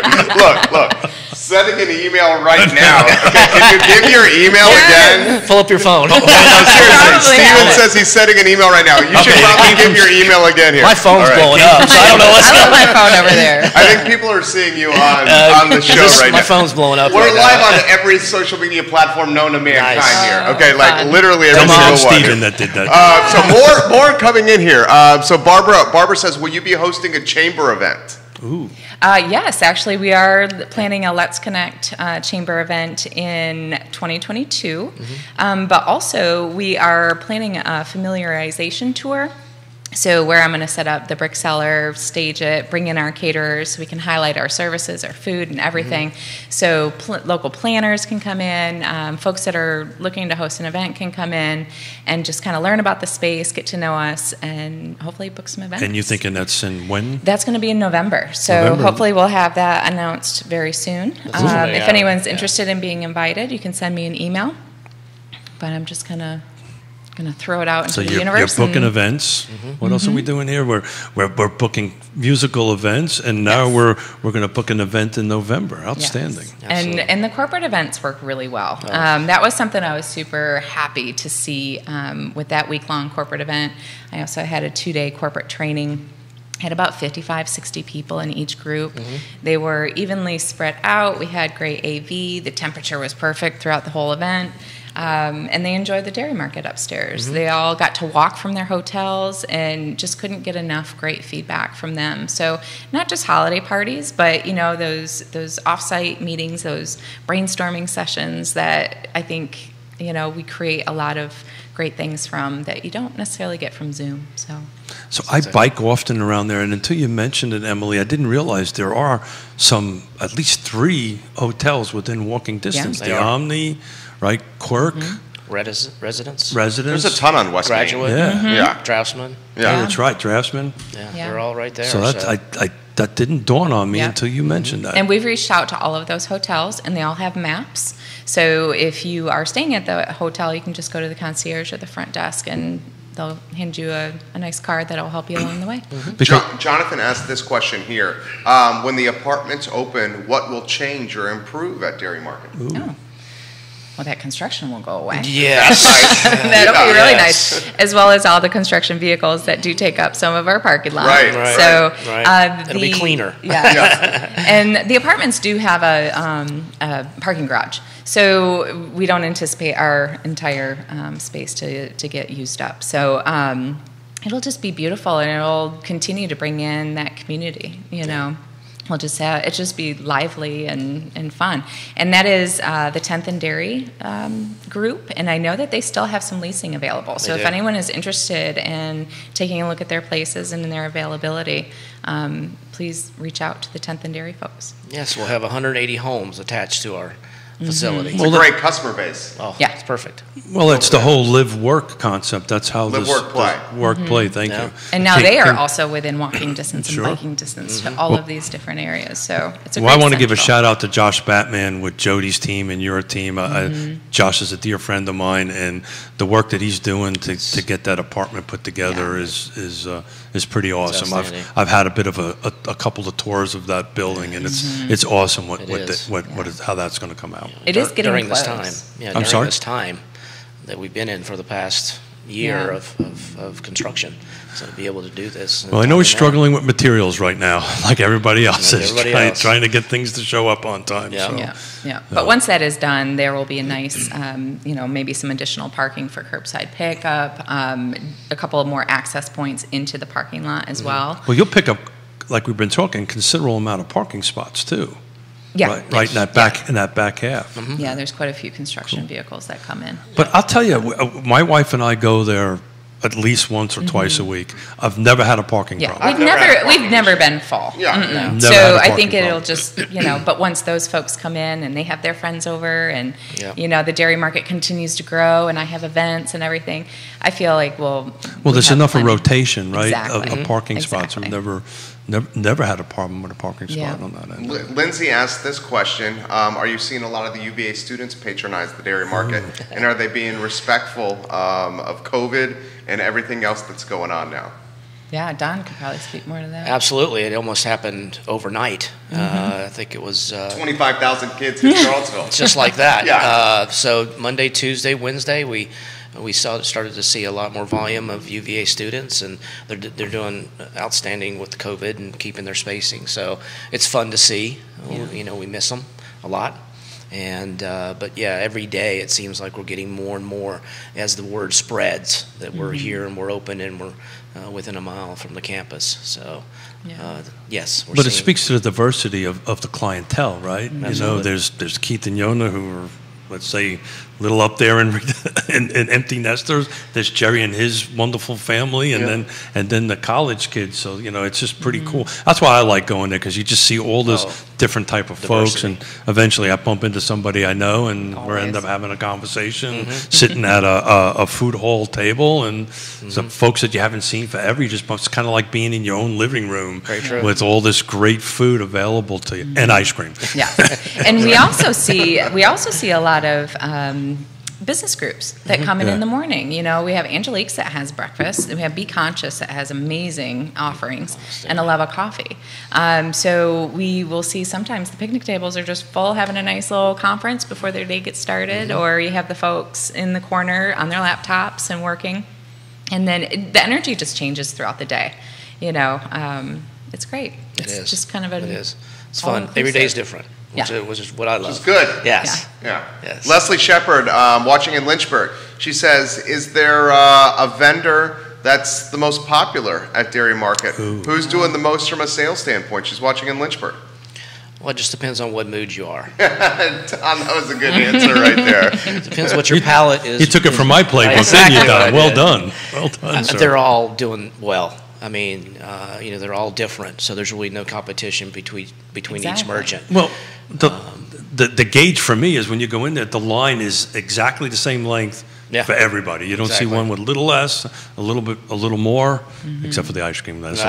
Look. Sending an email right now. Okay, can you give your email again? Pull up your phone. No, seriously. Steven says he's sending an email right now. You should probably give your email again here. My phone's blowing up, so I don't know what's I love my phone over there. I think people are seeing you on the show right now. My phone's blowing up. We're right live on every social media platform known to mankind here. Okay, fun. literally every Come on, single one. Steven, that did that. So more coming in here. So Barbara says, will you be hosting a chamber event? Ooh. Yes, actually, we are planning a Let's Connect chamber event in 2022. But also, we are planning a familiarization tour. So where I'm going to set up the brick cellar, stage it, bring in our caterers so we can highlight our services, our food, and everything. So local planners can come in, folks that are looking to host an event can come in and just kind of learn about the space, get to know us, and hopefully book some events. And you thinking that's in when? That's going to be in November. So hopefully we'll have that announced very soon. If anyone's interested in being invited, you can send me an email. But I'm just going to throw it out into the universe. So you're booking events. What else are we doing here? We're booking musical events, and now we're going to book an event in November. Outstanding. Yes. And the corporate events work really well. That was something I was super happy to see with that week-long corporate event. I also had a 2-day corporate training. Had about 55, 60 people in each group. They were evenly spread out. We had great AV. The temperature was perfect throughout the whole event. And they enjoyed the Dairy Market upstairs. They all got to walk from their hotels and just couldn't get enough great feedback from them. So not just holiday parties, but those off-site meetings, those brainstorming sessions that I think we create a lot of great things from that you don't necessarily get from Zoom. So I bike often around there, and until you mentioned it, Emily, I didn't realize there are at least 3 hotels within walking distance. They The are. Omni, right? Quirk. Residents, Residents. There's a ton on West Main. graduate, Yeah. Yeah. draftsman. Yeah, that's right, draftsmen. Yeah, Yeah. they're all right there. So that didn't dawn on me Yeah. until you mentioned that. And we've reached out to all of those hotels, and they all have maps. So if you are staying at the hotel, you can just go to the concierge or the front desk, and they'll hand you a nice card that'll help you along the way. Because Jonathan asked this question here. When the apartments open, what will change or improve at Dairy Market? Oh. Well, that construction will go away. Yes. That'll be really Yes. nice, as well as all the construction vehicles that do take up some of our parking lot. Right, right, So right. It'll be cleaner. Yeah. And the apartments do have a parking garage, so we don't anticipate our entire space to get used up. So it'll just be beautiful, and it'll continue to bring in that community. You know. We'll just have it just be lively and fun, and that is the 10th and Dairy group. And I know that they still have some leasing available. So They if do. anyone is interested in taking a look at their places and in their availability, please reach out to the 10th and Dairy folks. Yes, we'll have 180 homes attached to our facility. It's a great customer base. Oh, Yeah. it's perfect. well, it's the whole live-work concept. That's how Live, this work, play. work play. Thank Yeah. you. And now Can- they are can- also within walking distance Sure. and biking distance to all of these different areas. So it's a Well, I great want to give a central. shout out to Josh Batman with Jody's team and your team. Josh is a dear friend of mine, and the work that he's doing to get that apartment put together is pretty awesome. outstanding. I've had a bit of a couple of tours of that building, and it's awesome It is. how that's going to come out. It is getting during this close. time. Yeah, I'm during sorry? this time that we've been in for the past year Yeah. of construction. So to be able to do this. and Well, I know he's top of that- struggling with materials right now, like everybody else Like is, everybody else. trying to get things to show up on time. Yeah. So. Yeah. But once that is done, there will be a nice, maybe some additional parking for curbside pickup, a couple of more access points into the parking lot as well. Well, you'll pick up, like we've been talking, considerable amount of parking spots too. Yeah. Right in that back half. Yeah, there's quite a few construction vehicles that come in. But I'll tell you, my wife and I go there at least once or twice a week. I've never had a parking Yeah, problem. we've never been full. Yeah. Mm-mm. Never So had a I parking think it'll problem. just, but once those folks come in and they have their friends over and, Yeah. the dairy market continues to grow and I have events and everything, I feel like Well, we there's have enough of plenty. rotation, right, Exactly. of parking spots. Exactly. I've never had a problem with a parking spot Yeah. on that end. Lindsay asked this question. Are you seeing a lot of the UVA students patronize the Dairy Market? And are they being respectful of COVID and everything else that's going on now? Yeah, Don could probably speak more to that. Absolutely. It almost happened overnight. I think it was 25,000 kids in Charlottesville. just like that. Yeah. So Monday, Tuesday, Wednesday, we started to see a lot more volume of UVA students, and they're doing outstanding with COVID and keeping their spacing. So it's fun to see. We miss them a lot. And but yeah, every day it seems like we're getting more and more as the word spreads that we're here and we're open and we're within a mile from the campus. So yes, we're But it seeing- speaks to the diversity of the clientele, right? Absolutely. There's Keith and Yona who are, let's say, a little up there in empty nesters. There's Jerry and his wonderful family, and then the college kids. So it's just pretty cool. That's why I like going there, because you just see all this different type of folks, Diversity. and eventually I bump into somebody I know, and we Always. end up having a conversation, sitting at a food hall table, and some folks that you haven't seen forever. You just it's kind of like being in your own living room Very true. with all this great food available to you, and ice cream. Yeah, and we also see a lot of business groups that come in the morning. We have Angelique's that has breakfast. We have Be Conscious that has amazing offerings, and Aleva Coffee. So we will see sometimes the picnic tables are just full, having a nice little conference before their day gets started, or you have the folks in the corner on their laptops and working, and then the energy just changes throughout the day. It's great. It's It is. just kind of It is. It's all fun. Every inclusive. day's different, Yeah. which is what I love. It's good. Yes. Yeah. Yes. Leslie Shepard, watching in Lynchburg. She says, is there a vendor that's the most popular at Dairy Market? Who's doing the most from a sales standpoint? She's watching in Lynchburg. Well, it just depends on what mood you are. Tom, that was a good answer right there. It depends what your palate is. You took it from my playbook, Exactly didn't you, what I Don? Well did. done. Well done, sir. They're all doing well. I mean, they're all different, so there's really no competition between each Exactly. merchant. Well, the gauge for me is when you go in there, the line is exactly the same length Yeah. for everybody. You don't Exactly. see one with a little less, a little more, except for the ice cream. That's,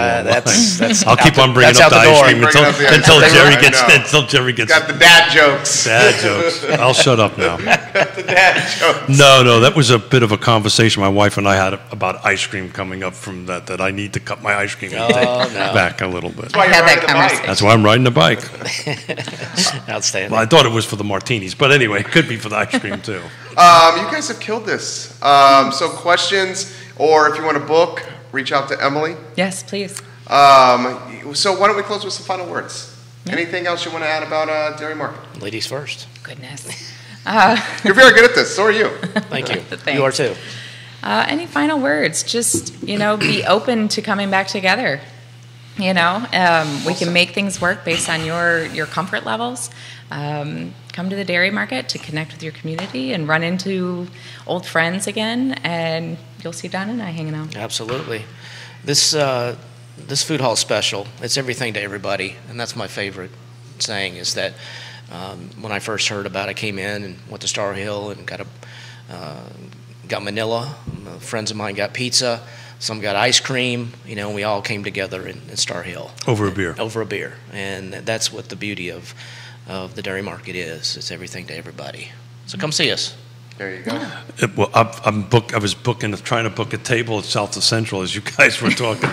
that's I'll keep out on bringing that's up the out the ice door. cream Bring up the ice until cream. Jerry I gets know. until Jerry gets Got the dad jokes. dad jokes. I'll shut up now. Got the dad jokes. No, that was a bit of a conversation my wife and I had about ice cream coming up from that I need to cut my ice cream intake back a little bit. That's why I you're had that riding the bike. conversation. That's why I'm riding the bike. Outstanding. Well, I thought it was for the martinis, but anyway, it could be for the ice cream too. You guys have killed this. So questions, or if you want to book, reach out to Emily. Yes, please. So why don't we close with some final words? Anything else you want to add about Dairy Market? Ladies first. Goodness. You're very good at this. So are you. Thank you. Thanks. You are too. Any final words? Just, be open to coming back together. We can make things work based on your comfort levels. Come to the Dairy Market to connect with your community and run into old friends again, and you'll see Don and I hanging out. Absolutely. This food hall special, it's everything to everybody, and that's my favorite saying is that when I first heard about it, I came in and went to Star Hill and got Manila. Friends of mine got pizza. Some got ice cream, and we all came together in Star Hill. Over a beer. Over a beer. And that's what the beauty of the Dairy Market is. It's everything to everybody. So come see us. There you go. Well, I was trying to book a table at South of Central as you guys were talking.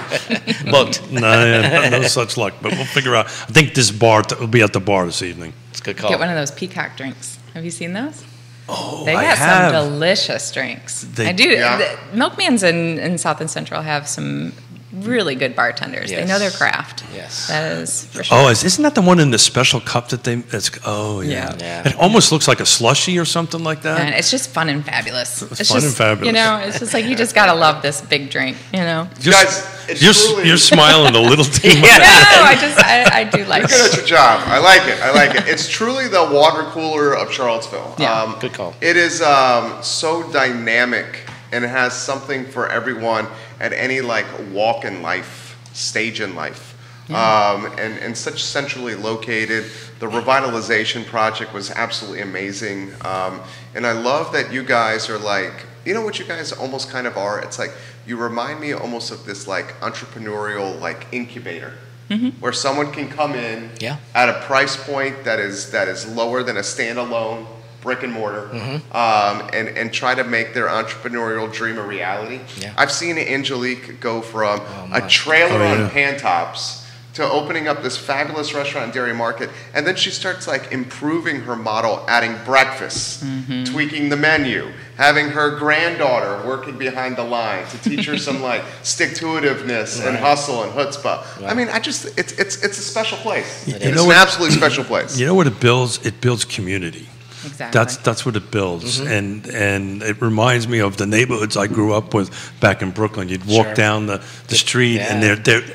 Booked. No such luck, but we'll figure out. I think this bar will be at the bar this evening. It's a good call. Get one of those peacock drinks. Have you seen those? Oh, They I got have. some delicious drinks. I do. Yeah. The Milkman's in South and Central have some really good bartenders. They Yes. know their craft. Yes. That is for sure. Oh, isn't that the one in the special cup that they? Oh, yeah. Yeah. It almost looks like a slushie or something like that. And it's just fun and fabulous. It's fun just, and fabulous. It's just like you just gotta love this big drink. You're, Guys, it's truly- you're smiling a little too much. No, I do like You're good it. at your job. I like it. It's truly the water cooler of Charlottesville. Yeah. Good call. It is so dynamic, and it has something for everyone at any walk in life, stage in life. And such centrally located. The revitalization project was absolutely amazing. And I love that you guys are what you guys almost kind of are? It's like you remind me almost of this entrepreneurial incubator. Where someone can come in Yeah. at a price point that is lower than a standalone brick and mortar, and try to make their entrepreneurial dream a reality. Yeah. I've seen Angelique go from a trailer on Pantops to opening up this fabulous restaurant in Dairy Market, and then she starts improving her model, adding breakfast, tweaking the menu, having her granddaughter working behind the line to teach her some stick-to-itiveness and hustle and chutzpah. I mean, it's a special place. It's an absolutely special place. You know what it builds? It builds community. Exactly. That's what it builds, and it reminds me of the neighborhoods I grew up with back in Brooklyn. You'd walk down the street, and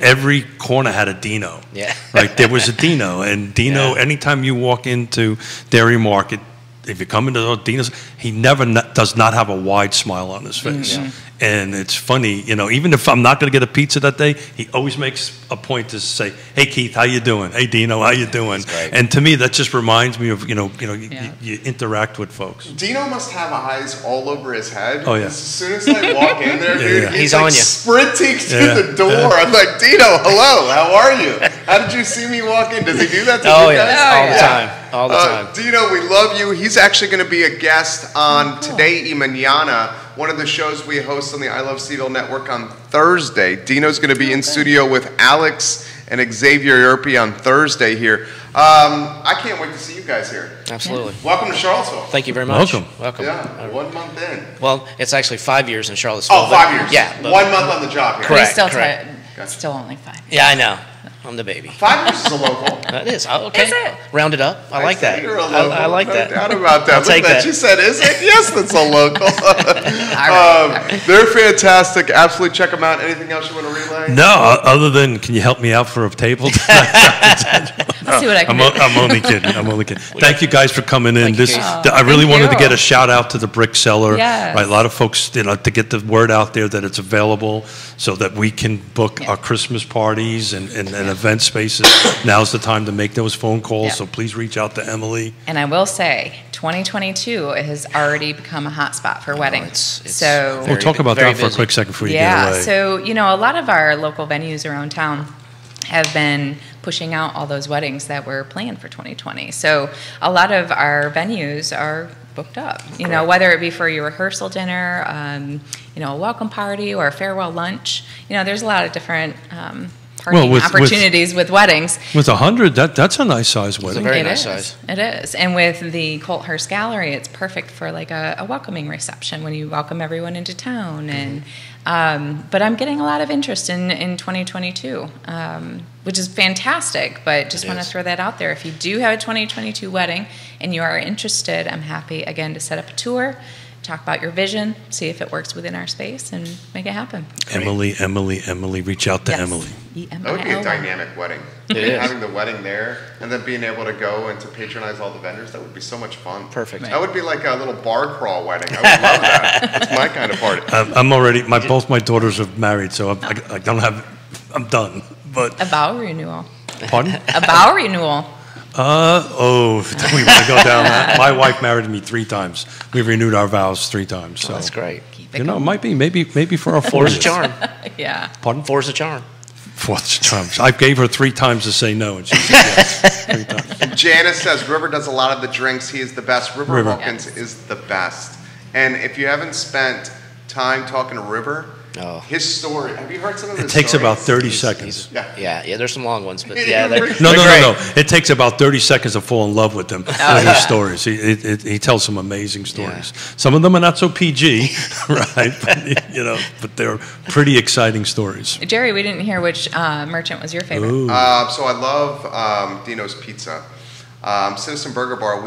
every corner had a Dino. Yeah. There was a Dino, and Dino. Anytime you walk into Dairy Market, if you come into Dino's, he does not have a wide smile on his face. And it's funny, even if I'm not going to get a pizza that day, he always makes a point to say, "Hey Keith, how you doing? Hey Dino, how you doing?" And to me, that just reminds me of you interact with folks. Dino must have eyes all over his head. Oh, yeah. As soon as I walk in there, dude, He's on you. sprinting to the door. I'm like, Dino, hello, how are you? How did you see me walk in? Does he do that to you guys? All the time. All the time. Dino, we love you. He's actually going to be a guest on Today y Mañana, one of the shows we host on the I Love Seville Network on Thursday. Dino's going to be in studio with Alex and Xavier Yerpe on Thursday here. I can't wait to see you guys here. Absolutely. Welcome to Charlottesville. Thank you very much. Welcome. Yeah, 1 month in. Well, it's actually 5 years in Charlottesville. Oh, 5 years. Yeah. but- 1 month on the job here. Correct. It's still only 5. Yeah, I know. I'm the baby. 5 years is a local. That is. Okay. Is it? Round it up. I like that. You're a local. I like no that. doubt about that. I'll Look take at that. that. She said, is it? Yes, that's a local. All right. They're fantastic. Absolutely check them out. Anything else you want to relay? No, other than can you help me out for a table? I'll see what I can do. I'm only kidding. I'm only kidding. Thank you guys for coming in. Thank you, This Keith. I really Thank wanted to you. get a shout out to the Brick Cellar. Yes. Right, a lot of folks, to get the word out there that it's available, so that we can book Yeah. our Christmas parties and event spaces. Now's the time to make those phone calls. Yeah. So please reach out to Emily. And I will say, 2022 has already become a hot spot for weddings. it's So We'll talk about very that for a busy. quick second before you yeah, get away. so a lot of our local venues around town have been pushing out all those weddings that were planned for 2020. So a lot of our venues are booked up. Whether it be for your rehearsal dinner, a welcome party, or a farewell lunch. There's a lot of different partying with- opportunities with weddings. With 100, that's a nice size wedding. very It nice is. size. It is. And with the Colt Hearst Gallery, it's perfect for like a welcoming reception when you welcome everyone into town. And but I'm getting a lot of interest in 2022, which is fantastic. But just It want to is. throw that out there. If you do have a 2022 wedding and you are interested, I'm happy again to set up a tour, talk about your vision, see if it works within our space, and make it happen. Emily, reach out to Yes. Emily. That would be a dynamic wedding. It is. Having the wedding there and then being able to go and to patronize all the vendors, that would be so much fun. Perfect. That would be like a little bar crawl wedding. I would love that. That's my kind of party. I'm already. Both my daughters are married, so I don't have. I'm done. But A vow renewal. pardon? A vow renewal. Do we want to go down that? My wife married me 3 times. We've renewed our vows 3 times. So That's great. Keep it it going. might be maybe for our Four's a 40th. charm. Yeah. Pardon? Four's a charm. 4th charm. I gave her 3 times to say no, and she said yes. 3 times. Janice says River does a lot of the drinks. He is the best. River River. Wilkins is the best. And if you haven't spent time talking to River, Oh. his story. Have you heard some of It his takes stories? about 30 He's- seconds. Yeah. There's some long ones, but Yeah, yeah, they're, No, they're no. great. It takes about 30 seconds to fall in love with them, with his stories. He tells some amazing stories. Some of them are not so PG, right? But they're pretty exciting stories. Jerry, we didn't hear which merchant was your favorite. Ooh. So I love Dino's Pizza. Citizen Burger Bar,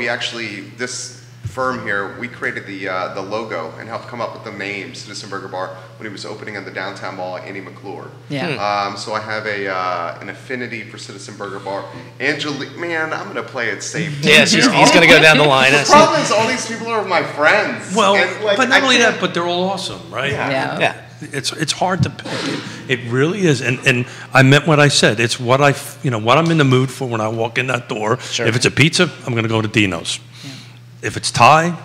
this firm here, we created the logo and helped come up with the name Citizen Burger Bar when he was opening in the downtown mall at Annie McClure. Yeah. So I have an affinity for Citizen Burger Bar. Angelique, man, I'm going to play it safe. Yes, he's going to go down the line. The problem is all these people are my friends. Well, And, like, but not I only can't- that, but they're all awesome, right? Yeah. Yeah. It's hard to pick. It really is, and I meant what I said. It's what what I'm in the mood for when I walk in that door. Sure. If it's a pizza, I'm going to go to Dino's. If it's Thai,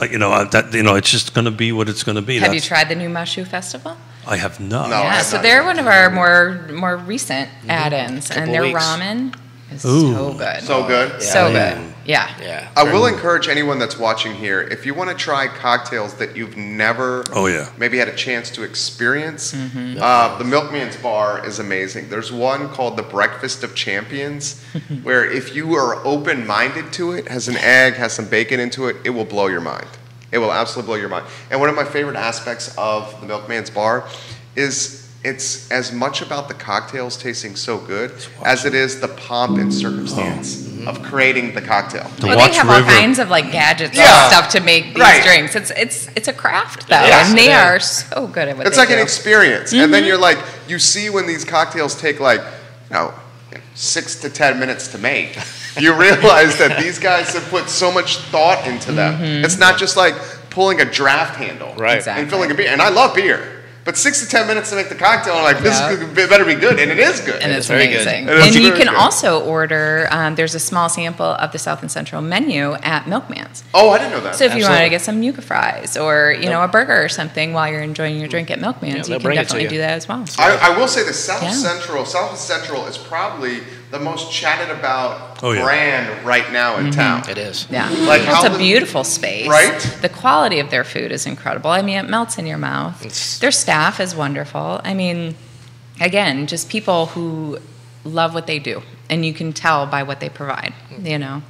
it's just going to be what it's going to be. Have you tried the new Mashu Festival? I have not. No. I Yeah, have so not they're yet. one of our more recent add-ins, Couple and their weeks. ramen is Ooh. so good. So good. So Yeah. good. Yeah. Yeah. I will encourage anyone that's watching here, if you want to try cocktails that you've never Oh, yeah. maybe had a chance to experience, Mm-hmm. the Milkman's Bar is amazing. There's one called the Breakfast of Champions, where if you are open-minded to it, has an egg, has some bacon into it, it will blow your mind. It will absolutely blow your mind. And one of my favorite aspects of the Milkman's Bar is it's as much about the cocktails tasting so good as it is the pomp and circumstance of creating the cocktail. Well, watch they have River. all kinds of like gadgets Yeah. and stuff to make these Right. drinks. It's a craft though, Yes, and they it is. are so good at what It's they like do. an experience. And then you're like, you see when these cocktails take like, 6 to 10 minutes to make. You realize that these guys have put so much thought into them. It's not just like pulling a draft handle Right. Exactly. and filling a beer. And I love beer. But 6 to 10 minutes to make the cocktail, I'm like, this Yeah. better be good. And it is good. And it's very good. amazing. It is And you very can good. also order, there's a small sample of the South and Central menu at Milkman's. Oh, I didn't know that. So if you want Absolutely. to get some Yuca fries or, a burger or something while you're enjoying your drink at Milkman's, Yeah, you they'll can bring it to definitely you. do that as well. I will say the South Yeah. Central is probably the most chatted about Oh, yeah. brand right now in town. It is. Yeah. Like Well, how it's a the- beautiful space. Right? The quality of their food is incredible. I mean, it melts in your mouth. It's- Their staff is wonderful. I mean, again, just people who love what they do. And you can tell by what they provide, Yeah,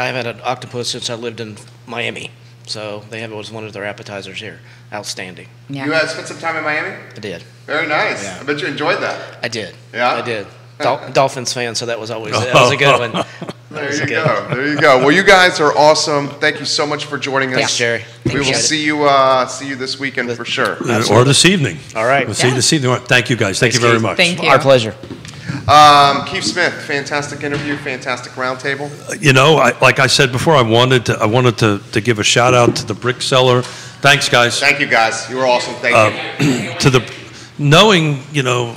I've had an octopus since I lived in Miami. So they have it was one of their appetizers here. Outstanding. Yeah. You had spent some time in Miami? I did. Very nice. Yeah. I bet you enjoyed that. I did. Yeah? I did. Dolphins fan, so that was always that was a good one. There you go. There you go. Well, you guys are awesome. Thank you so much for joining us. Thanks, Jerry. We will Appreciate it. see you this weekend for sure. Or this evening. All right. We'll see you Yeah. this evening. Thank you, guys. Thank Thanks, you very Keith. much. Thank you. Our pleasure. Keith Smith, fantastic interview, fantastic roundtable. You know, like I said before, I wanted to give a shout out to the brick seller. Thanks, guys. Thank you, guys. You were awesome. Thank you. Knowing, you know,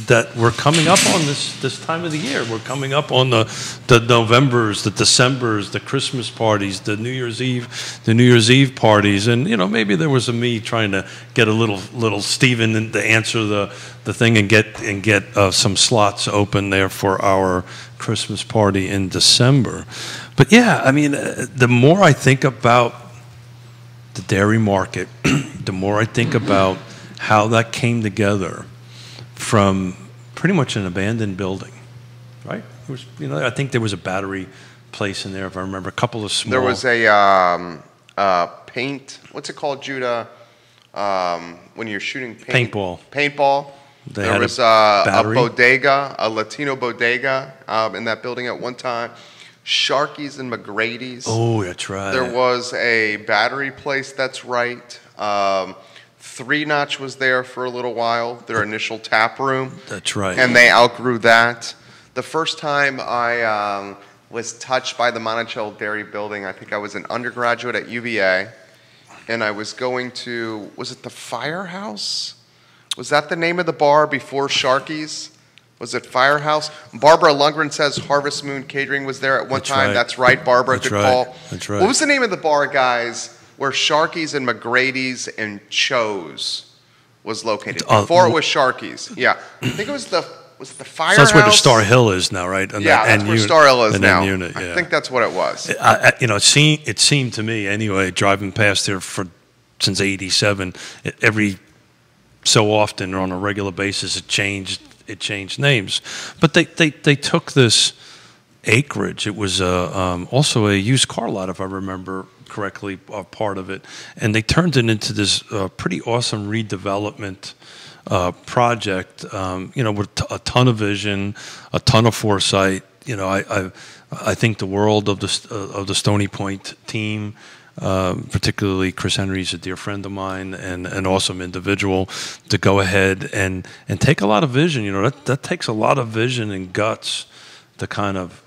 that we're coming up on this time of the year. We're coming up on the Novembers, the Decembers, the Christmas parties, the New Year's Eve parties, and you know, maybe there was me trying to get a little Stephen to answer the thing and get some slots open there for our Christmas party in December. But yeah, I mean, the more I think about the dairy market, the more I think about how that came together from pretty much an abandoned building, right? It was, you know, I think there was a battery place in there, if I remember, a couple of small. There was a paint. What's it called, Judah? When you're shooting paint. Paintball. There was a bodega, a Latino bodega in that building at one time. Sharky's and McGrady's. Oh, that's right. There was a battery place. That's right. Three Notch was there for a little while, their initial tap room. That's right. And they outgrew that. The first time I was touched by the Monticello Dairy building, I think I was an undergraduate at UVA, and I was going to, was it the Firehouse? Was that the name of the bar before Sharky's? Was it Firehouse? Barbara Lundgren says Harvest Moon Catering was there at one time. Right. That's right, Barbara. That's Good right. call. That's right. What was the name of the bar, guys, where Sharky's and McGrady's and Cho's was located? Before it was Sharky's. Yeah. I think it was the Firehouse? So that's where the Star Hill is now, right? And yeah, that's where Star Hill is now. Unit, yeah. I think that's what it was. You know, it seemed to me, anyway, driving past there since '87, every so often or on a regular basis, it changed names. But they took this acreage. It was also a used car lot, if I remember correctly, part of it, and they turned it into this pretty awesome redevelopment project. You know, with a ton of vision, a ton of foresight. You know, I think the world of the Stony Point team. Particularly Chris Henry's a dear friend of mine and an awesome individual to go ahead and take a lot of vision. You know, that takes a lot of vision and guts to kind of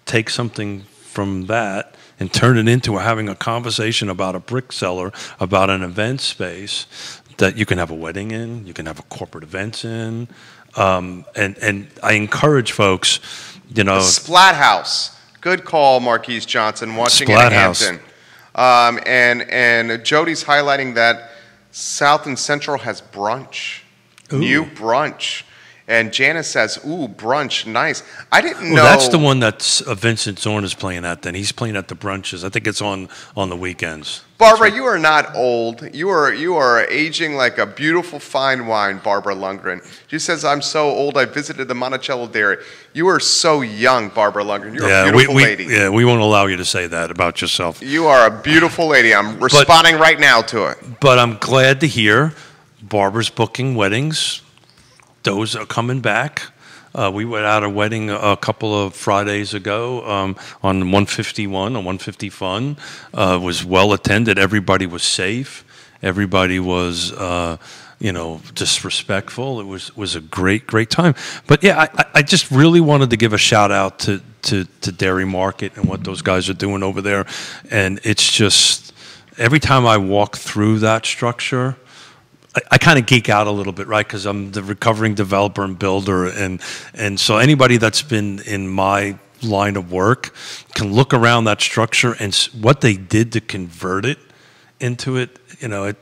take something from that and turn it into having a conversation about a brick seller, about an event space that you can have a wedding in, you can have a corporate events in. And I encourage folks, you know. The Splat House. Good call, Marquise Johnson, watching Splat in House. Hampton. And Jody's highlighting that South and Central has brunch. Ooh. New brunch. And Janice says, ooh, brunch, nice. I didn't know. Well, that's the one that Vincent Zorn is playing at then. He's playing at the brunches. I think it's on the weekends. Barbara, right. You are not old. You are aging like a beautiful fine wine, Barbara Lundgren. She says, I'm so old, I visited the Monticello Dairy. You are so young, Barbara Lundgren. You're a beautiful lady. Yeah, we won't allow you to say that about yourself. You are a beautiful lady. I'm responding right now to it. But I'm glad to hear Barbara's booking weddings. Those are coming back. We went out a wedding a couple of Fridays ago on 151, on 150 Fun. It was well attended. Everybody was safe. Everybody was, just respectful. It was a great time. But yeah, I just really wanted to give a shout out to Dairy Market and what those guys are doing over there. And it's just every time I walk through that structure, I kind of geek out a little bit, right? Because I'm the recovering developer and builder, and so anybody that's been in my line of work can look around that structure and what they did to convert it into it. You know,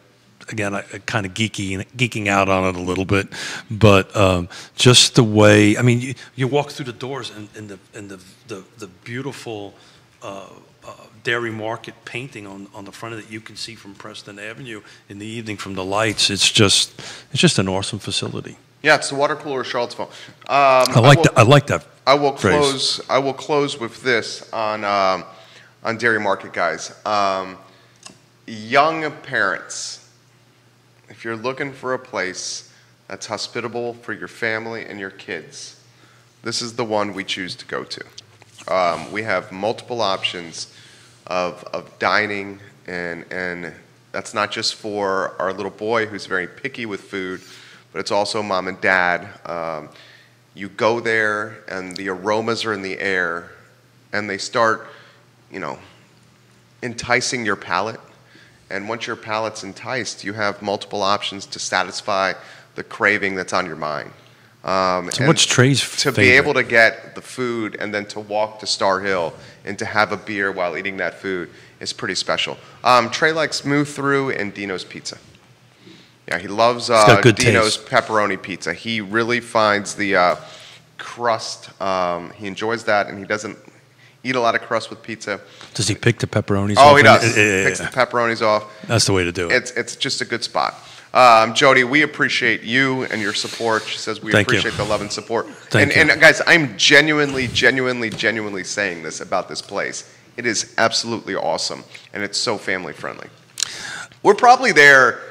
again, I kind of geeking out on it a little bit, but just the way. I mean, you walk through the doors and the beautiful. Dairy Market painting on the front of it you can see from Preston Avenue in the evening from the lights. It's just an awesome facility. Yeah, it's the water cooler of Charlottesville. I like that. I will phrase. close with this on Dairy Market, guys. Young parents, if you're looking for a place that's hospitable for your family and your kids, this is the one we choose to go to. We have multiple options of dining, and that's not just for our little boy who's very picky with food, but it's also mom and dad. You go there, and the aromas are in the air, and they start, enticing your palate. And once your palate's enticed, you have multiple options to satisfy the craving that's on your mind. So what's Trey's to favorite? be able to get the food and then to walk to Star Hill and to have a beer while eating that food is pretty special. Trey likes Move Through and Dino's Pizza. Yeah, he loves got good Dino's taste. pepperoni pizza. He really finds the crust. He enjoys that, and he doesn't eat a lot of crust with pizza. Does he pick the pepperonis Oh, off? he does. Yeah. Picks the pepperonis off. That's the way to do it. It's just a good spot. Jody, we appreciate you and your support. She says we Thank you. appreciate the love and support. Thank you. And guys, I'm genuinely saying this about this place. It is absolutely awesome, and it's so family friendly. We're probably there,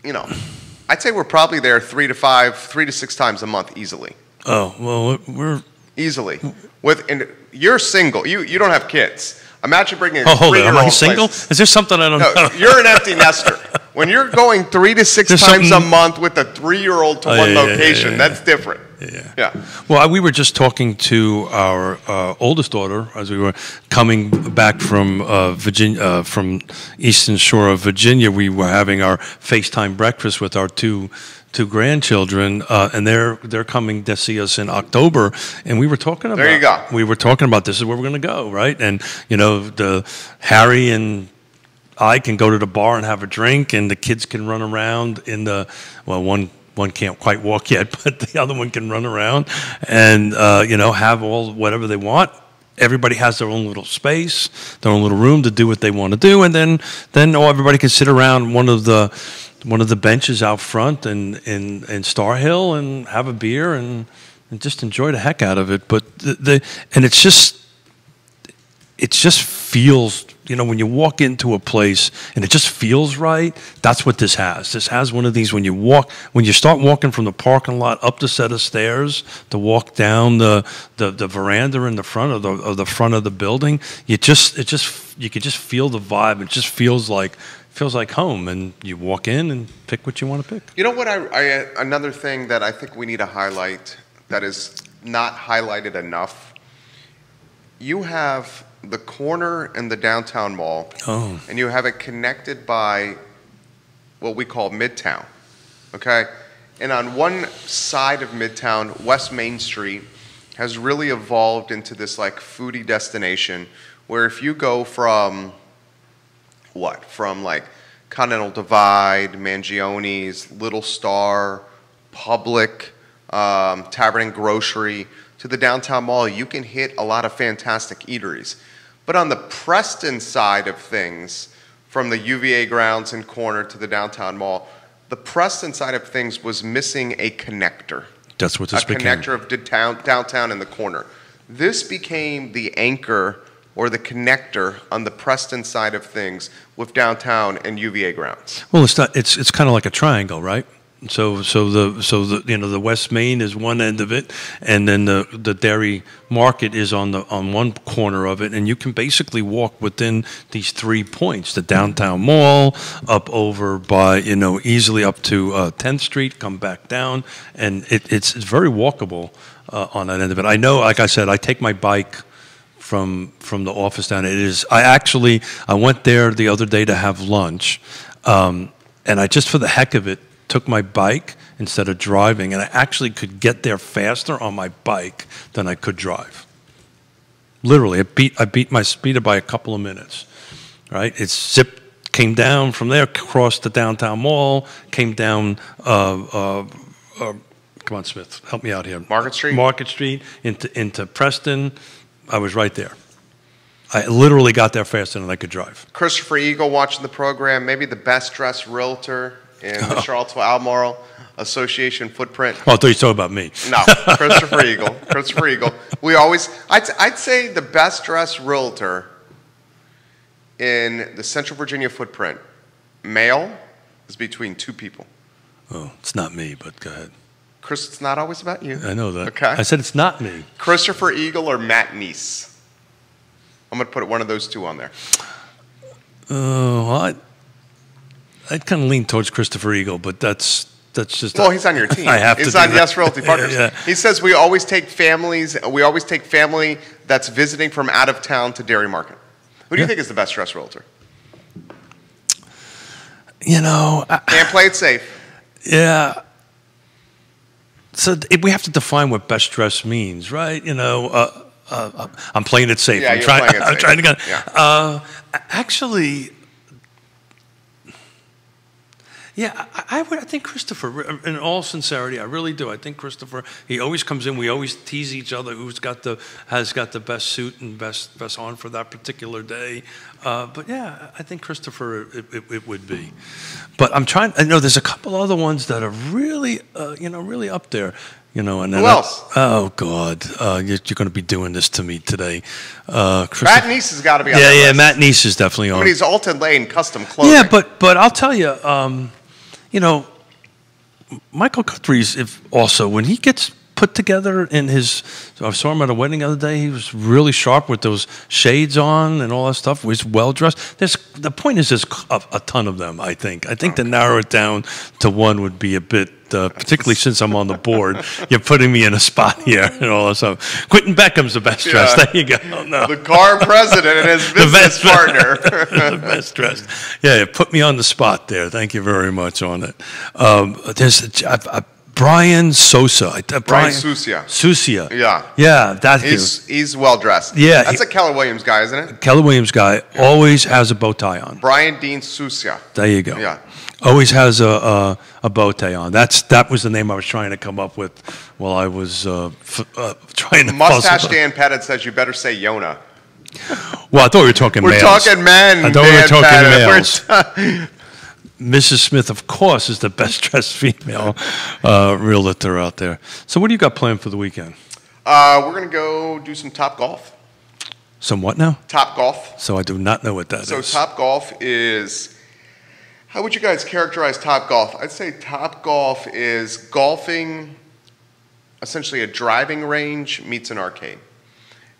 I'd say we're probably there 3 to 6 times a month easily. Oh, well, we're... Easily. And you're single. You don't have kids. Imagine bringing a Oh, hold on. 3-year-old Am I single? place. Is there something I don't No, know? you're an empty nester. When you're going 3 to 6 There's times a something- month with a 3-year-old to Oh, one yeah, location, yeah. that's different. Yeah. Well, we were just talking to our oldest daughter as we were coming back from Virginia, from Eastern Shore of Virginia. We were having our FaceTime breakfast with our two grandchildren, and they're coming to see us in October. And we were talking about. There you go. We were talking about this is where we're going to go, right? And the Harry and I can go to the bar and have a drink, and the kids can run around in the one can't quite walk yet, but the other one can run around and have all whatever they want. Everybody has their own little space, their own little room to do what they want to do, and then everybody can sit around one of the benches out front in Star Hill and have a beer and just enjoy the heck out of it. But it just feels, when you walk into a place and it just feels right. That's what this has. This has one of these when you start walking from the parking lot up the set of stairs to walk down the veranda in the front of the front of the building. You could just feel the vibe. It just feels like home, and you walk in and pick what you want to pick. You know what? Another thing that I think we need to highlight that is not highlighted enough. You have the corner and the downtown mall, and you have it connected by what we call Midtown, okay? And on one side of Midtown, West Main Street has really evolved into this like foodie destination where if you go from like Continental Divide, Mangione's, Little Star, Public, Tavern and Grocery, to the downtown mall, you can hit a lot of fantastic eateries. But on the Preston side of things, from the UVA grounds and corner to the downtown mall, the Preston side of things was missing a connector. That's what this became. A connector of downtown and the corner. This became the anchor or the connector on the Preston side of things with downtown and UVA grounds. Well, it's kind of like a triangle, right? So the West Main is one end of it, and then the Dairy Market is on one corner of it, and you can basically walk within these 3 points: the downtown mall, up over by easily up to 10th Street, come back down, and it's very walkable on that end of it. I know, like I said, I take my bike from the office down. I went there the other day to have lunch, and I just for the heck of it took my bike instead of driving, and I actually could get there faster on my bike than I could drive. Literally, I beat my speed by a couple of minutes. Right? Came down from there, crossed the downtown mall, came down. Come on, Smith, help me out here. Market Street. Market Street into Preston. I was right there. I literally got there faster than I could drive. Christopher Eagle watching the program, maybe the best dressed realtor in the Charlottesville Albemarle Association footprint. Oh, I thought you were talking about me. No, Christopher Eagle. Christopher Eagle. I'd say the best dressed realtor in the Central Virginia footprint, male, is between 2 people. Oh, it's not me, but go ahead. Chris, it's not always about you. I know that. Okay. I said it's not me. Christopher Eagle or Matt Neese? I'm going to put one of those 2 on there. I'd kind of lean towards Christopher Eagle, but that's just. Well, he's on your team. I have he's to. on do Yes that. Realty Partners. Yeah. He says we always take family that's visiting from out of town to Dairy Market. Who do you think is the best dressed realtor? You know, Can't play it safe. yeah. So we have to define what best dress means, right? You know, I'm playing it safe. Yeah, I'm you're trying. playing it I'm safe. trying to get. Yeah. Actually, yeah, I think Christopher. In all sincerity, I really do. I think Christopher. He always comes in. We always tease each other who's has got the best suit and best on for that particular day. But yeah, I think Christopher it would be. But I'm trying. I know there's a couple other ones that are really really up there. You know, and then Who else? Oh God, you're going to be doing this to me today. Matt Neese has got to be on Yeah, that yeah, list. Matt Neese is definitely I on. mean, he's Alton Lane custom clothing. Yeah, but I'll tell you, you know, Michael Guthrie's also when he gets put together in his. I saw him at a wedding the other day. He was really sharp with those shades on and all that stuff. He's well dressed. The point is, there's a ton of them. I think to narrow it down to one would be a bit. Particularly since I'm on the board, you're putting me in a spot here and all that stuff. Quentin Beckham's the best dressed. There you go. No. The car president and his business partner. The best dressed. Yeah, put me on the spot there. Thank you very much on it. There's Brian Sosa. Brian Susia. Susia. Yeah. Yeah, that He's well dressed. Yeah, That's a Keller Williams guy, isn't it? Keller Williams guy always has a bow tie on. Brian Dean Susia. There you go. Yeah. Always has a bow tie on. That was the name I was trying to come up with while I was trying to. Mustache Dan Pettit says you better say Yona. Well, I thought we were talking We're males. talking men. I thought we were Dan talking Pettit. males. Mrs. Smith, of course, is the best dressed female realtor out there. So, what do you got planned for the weekend? We're going to go do some Top Golf. Some what now? Top Golf. So I do not know what that is. So Top Golf is, how would you guys characterize Top Golf? I'd say Top Golf is golfing, essentially a driving range meets an arcade.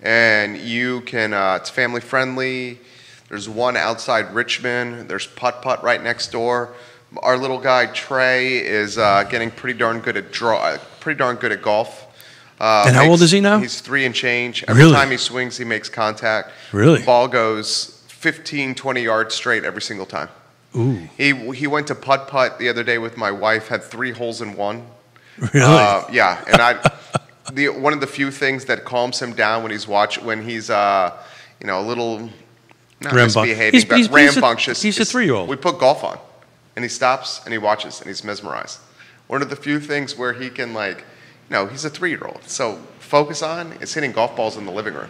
And you can, it's family friendly. There's one outside Richmond. There's putt-putt right next door. Our little guy Trey is getting pretty darn good at golf. And how old is he now? He's 3 and change. Every Really? time he swings, he makes contact. Really? The ball goes 15, 20 yards straight every single time. Ooh, He went to putt-putt the other day with my wife, had 3 holes in one. really? Yeah, and one of the few things that calms him down when he's a little not misbehaving, but rambunctious. He's a 3-year-old. We put golf on, and he stops and he watches and he's mesmerized. One of the few things where he can he's a 3-year-old. So focus on is hitting golf balls in the living room.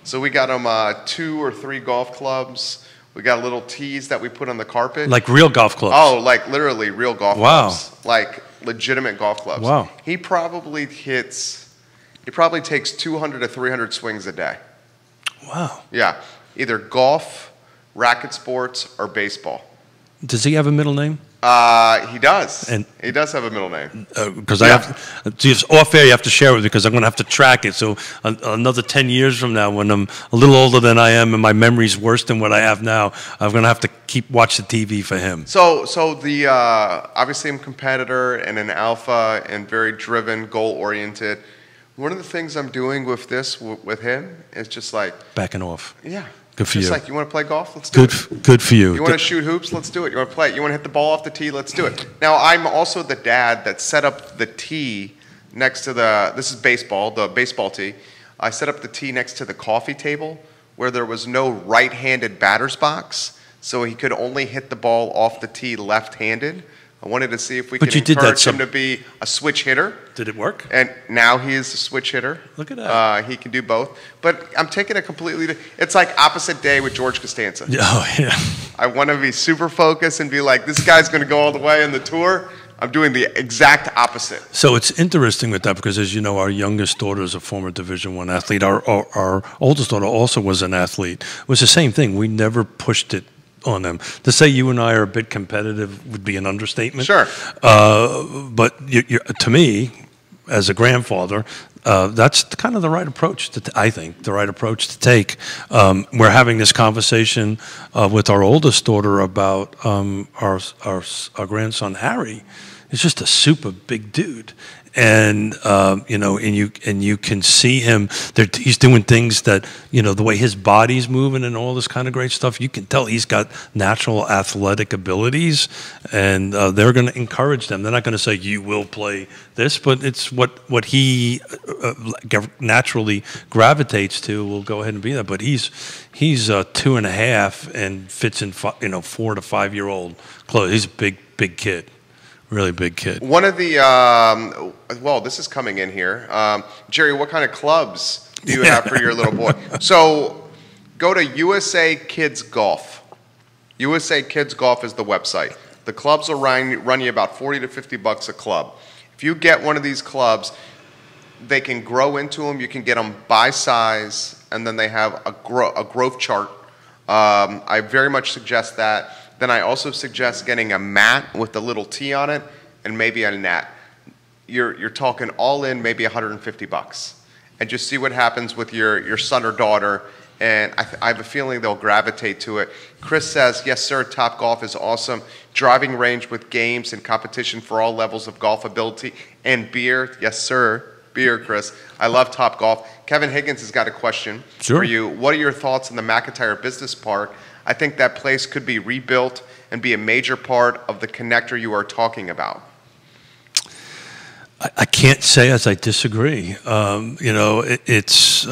So we got him 2 or 3 golf clubs. We got little tees that we put on the carpet. Like real golf clubs? Oh, like literally real golf Wow. clubs. Like legitimate golf clubs. Wow. He probably takes 200 to 300 swings a day. Wow. Yeah. Either golf, racket sports, or baseball. Does he have a middle name? He does. And- he does have a middle name. Because Yeah. I have, just off air, you have to share it with me because I'm going to have to track it. So another 10 years from now, when I'm a little older than I am and my memory's worse than what I have now, I'm going to have to watch the TV for him. So the obviously I'm a competitor and an alpha and very driven, goal oriented. One of the things I'm doing with this with him is just like Backing off. yeah. Good for just you. like you want to play golf? Let's do it. Good for you. You want to shoot hoops? Let's do it. You want to play? You want to hit the ball off the tee? Let's do it. Now, I'm also the dad that set up the tee next to this is baseball, the baseball tee. I set up the tee next to the coffee table where there was no right-handed batter's box, so he could only hit the ball off the tee left-handed. I wanted to see if we could you did that encourage him to be a switch hitter. Did it work? And now he is a switch hitter. Look at that. He can do both. But I'm taking a completely, it's like opposite day with George Costanza. Oh, yeah. I want to be super focused and be like, this guy's going to go all the way in the tour. I'm doing the exact opposite. So it's interesting with that because, as you know, our youngest daughter is a former Division I athlete. Our oldest daughter also was an athlete. It was the same thing. We never pushed it on them. To say you and I are a bit competitive would be an understatement. Sure. But to me, as a grandfather, that's kind of the right approach I think the right approach to take. We're having this conversation with our oldest daughter about our grandson Harry. is just a super big dude. And you know, and you can see him. He's doing things that, you know, the way his body's moving and all this kind of great stuff. You can tell he's got natural athletic abilities, and they're going to encourage them. They're not going to say you will play this, but it's what he naturally gravitates to. Will go ahead and be that. But he's 2.5 and fits in 4 to 5 year old clothes. He's a big kid. Really big kid. One of the, well, this is coming in here. Jerry, what kind of clubs do you have for your little boy? So go to USA Kids Golf. USA Kids Golf is the website. The clubs will run you about $40 to $50 a club. If you get one of these clubs, they can grow into them. You can get them by size, and then they have a growth chart. I very much suggest that. Then I also suggest getting a mat with a little tee on it and maybe a net. You're talking all in maybe $150, and just see what happens with your son or daughter. And I have a feeling they'll gravitate to it. Chris says, yes, sir, Top Golf is awesome. Driving range with games and competition for all levels of golf ability and beer. Yes, sir. Beer, Chris. I love Top Golf. Kevin Higgins has got a question for you. What are your thoughts on the McIntyre Business Park? I think that place could be rebuilt and be a major part of the connector you are talking about. I can't say as I disagree. You know, it's.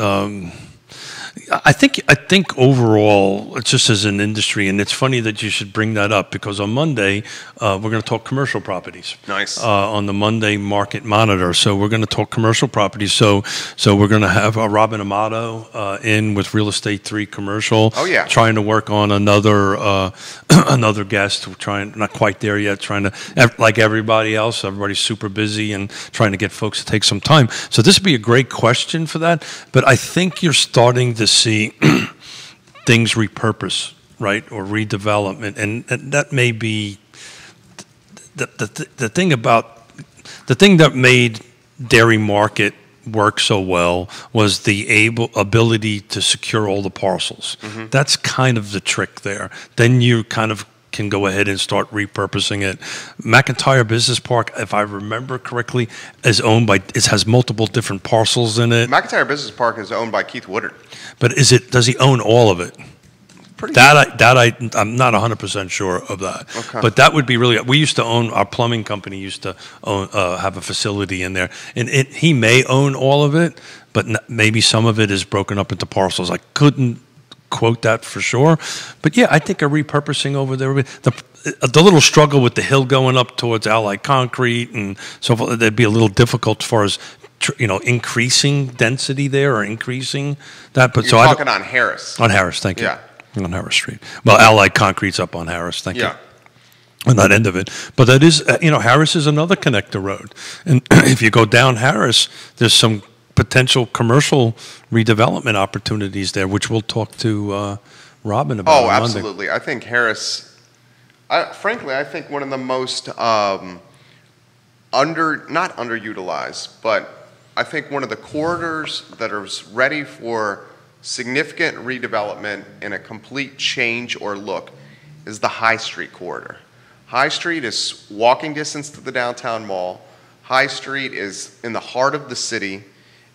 I think overall, it's just as an industry, and it's funny that you should bring that up because on Monday we're going to talk commercial properties. Nice. On the Monday Market Monitor, so we're going to talk commercial properties. So we're going to have Robin Amato in with Real Estate 3 Commercial. Oh yeah. Trying to work on another guest. Not quite there yet. Trying to, like everybody else, everybody's super busy and trying to get folks to take some time. So this would be a great question for that. But I think you're starting to see things repurpose, right, or redevelopment, and that may be the thing that made Dairy Market work so well was the ability to secure all the parcels. Mm-hmm. That's kind of the trick there. Then you kind of can go ahead and start repurposing it. McIntyre Business Park, if I remember correctly, has multiple different parcels in it. McIntyre Business Park is owned by Keith Woodard. But does he own all of it? I'm not 100% sure of that. Okay. But that would be really. We used to own, our plumbing company used to own, have a facility in there, and he may own all of it, but maybe some of it is broken up into parcels. I couldn't quote that for sure, but yeah, I think a repurposing over there. The little struggle with the hill going up towards Allied Concrete and so forth, that'd be a little difficult as far as increasing density there or increasing that. But You're talking on Harris. On Harris, thank you. Yeah. On Harris Street. Well, Allied Concrete's up on Harris, thank you. On that end of it. But that is, Harris is another connector road. And if you go down Harris, there's some potential commercial redevelopment opportunities there, which we'll talk to Robin about. Oh, on absolutely. Monday. I think Harris, frankly, I think one of the most not underutilized, but I think one of the corridors that are ready for significant redevelopment and a complete change or look is the High Street corridor. High Street is walking distance to the downtown mall. High Street is in the heart of the city.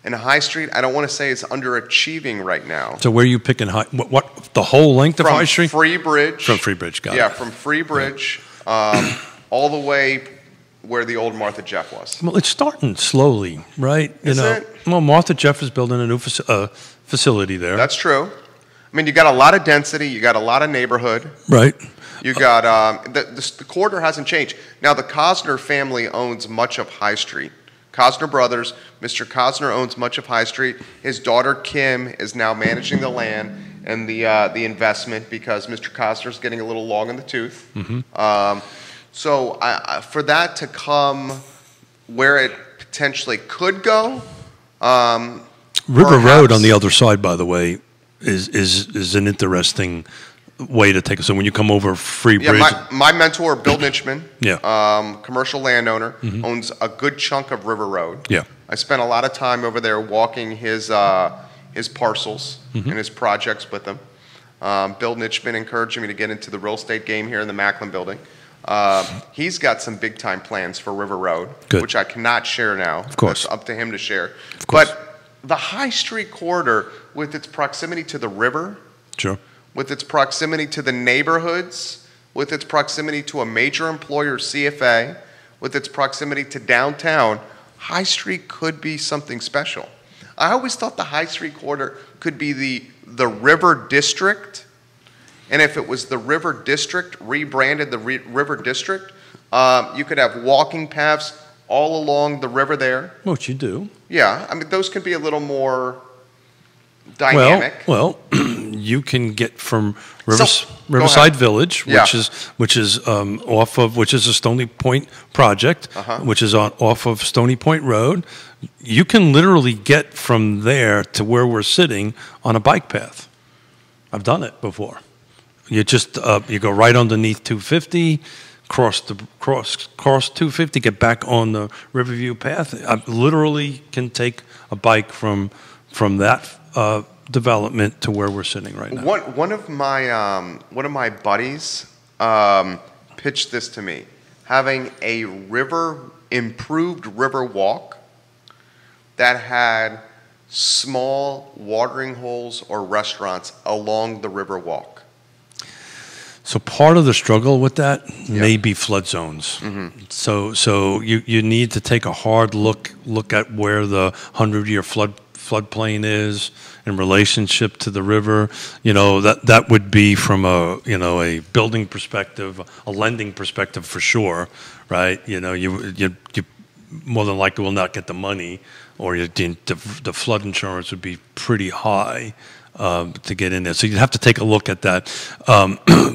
And High Street, I don't want to say is underachieving right now. So where are you picking what the whole length of High Street? From Freebridge. From Freebridge, got it. Yeah, from Freebridge all the way where the old Martha Jeff was. Well, it's starting slowly, right? Is it? Well, Martha Jeff is building a new facility there. That's true. I mean, you got a lot of density. You got a lot of neighborhood. Right. You got the corridor hasn't changed. Now, the Cosner family owns much of High Street. Cosner Brothers, Mr. Cosner owns much of High Street. His daughter Kim is now managing the land and the investment because Mr. Cosner's getting a little long in the tooth. Mm-hmm. So for that to come where it potentially could go, River Road on the other side, by the way, is an interesting way to take it. So when you come over Freebridge. Yeah, my mentor, Bill Nitchman, yeah. Commercial landowner, Mm-hmm. owns a good chunk of River Road. Yeah. I spent a lot of time over there walking his parcels Mm-hmm. and his projects with him. Bill Nitchman encouraged me to get into the real estate game here in the Macklin building. He's got some big time plans for River Road, Good. which I cannot share now. Of course. That's up to him to share. Of course. But the High Street corridor, with its proximity to the river, Sure. with its proximity to the neighborhoods, with its proximity to a major employer, CFA, with its proximity to downtown, High Street could be something special. I always thought the High Street corridor could be the River District, and if it was the River District, rebranded the River District, you could have walking paths all along the river there. What you do? Yeah, I mean, those could be a little more dynamic. Well, you can get from Go Riverside ahead. Village, Yeah. which is which is a Stony Point project, which is off of Stony Point Road. You can literally get from there to where we're sitting on a bike path. I've done it before. You just you go right underneath 250. Cross 250, get back on the Riverview path. I literally can take a bike from that development to where we're sitting right now. One of my buddies pitched this to me, having a improved river walk that had small watering holes or restaurants along the river walk. So part of the struggle with that may be flood zones. So you need to take a hard look at where the 100-year floodplain is in relationship to the river. You know, that would be from a building perspective, a lending perspective for sure, right? You know, you more than likely will not get the money, or the flood insurance would be pretty high. To get in there. So you'd have to take a look at that.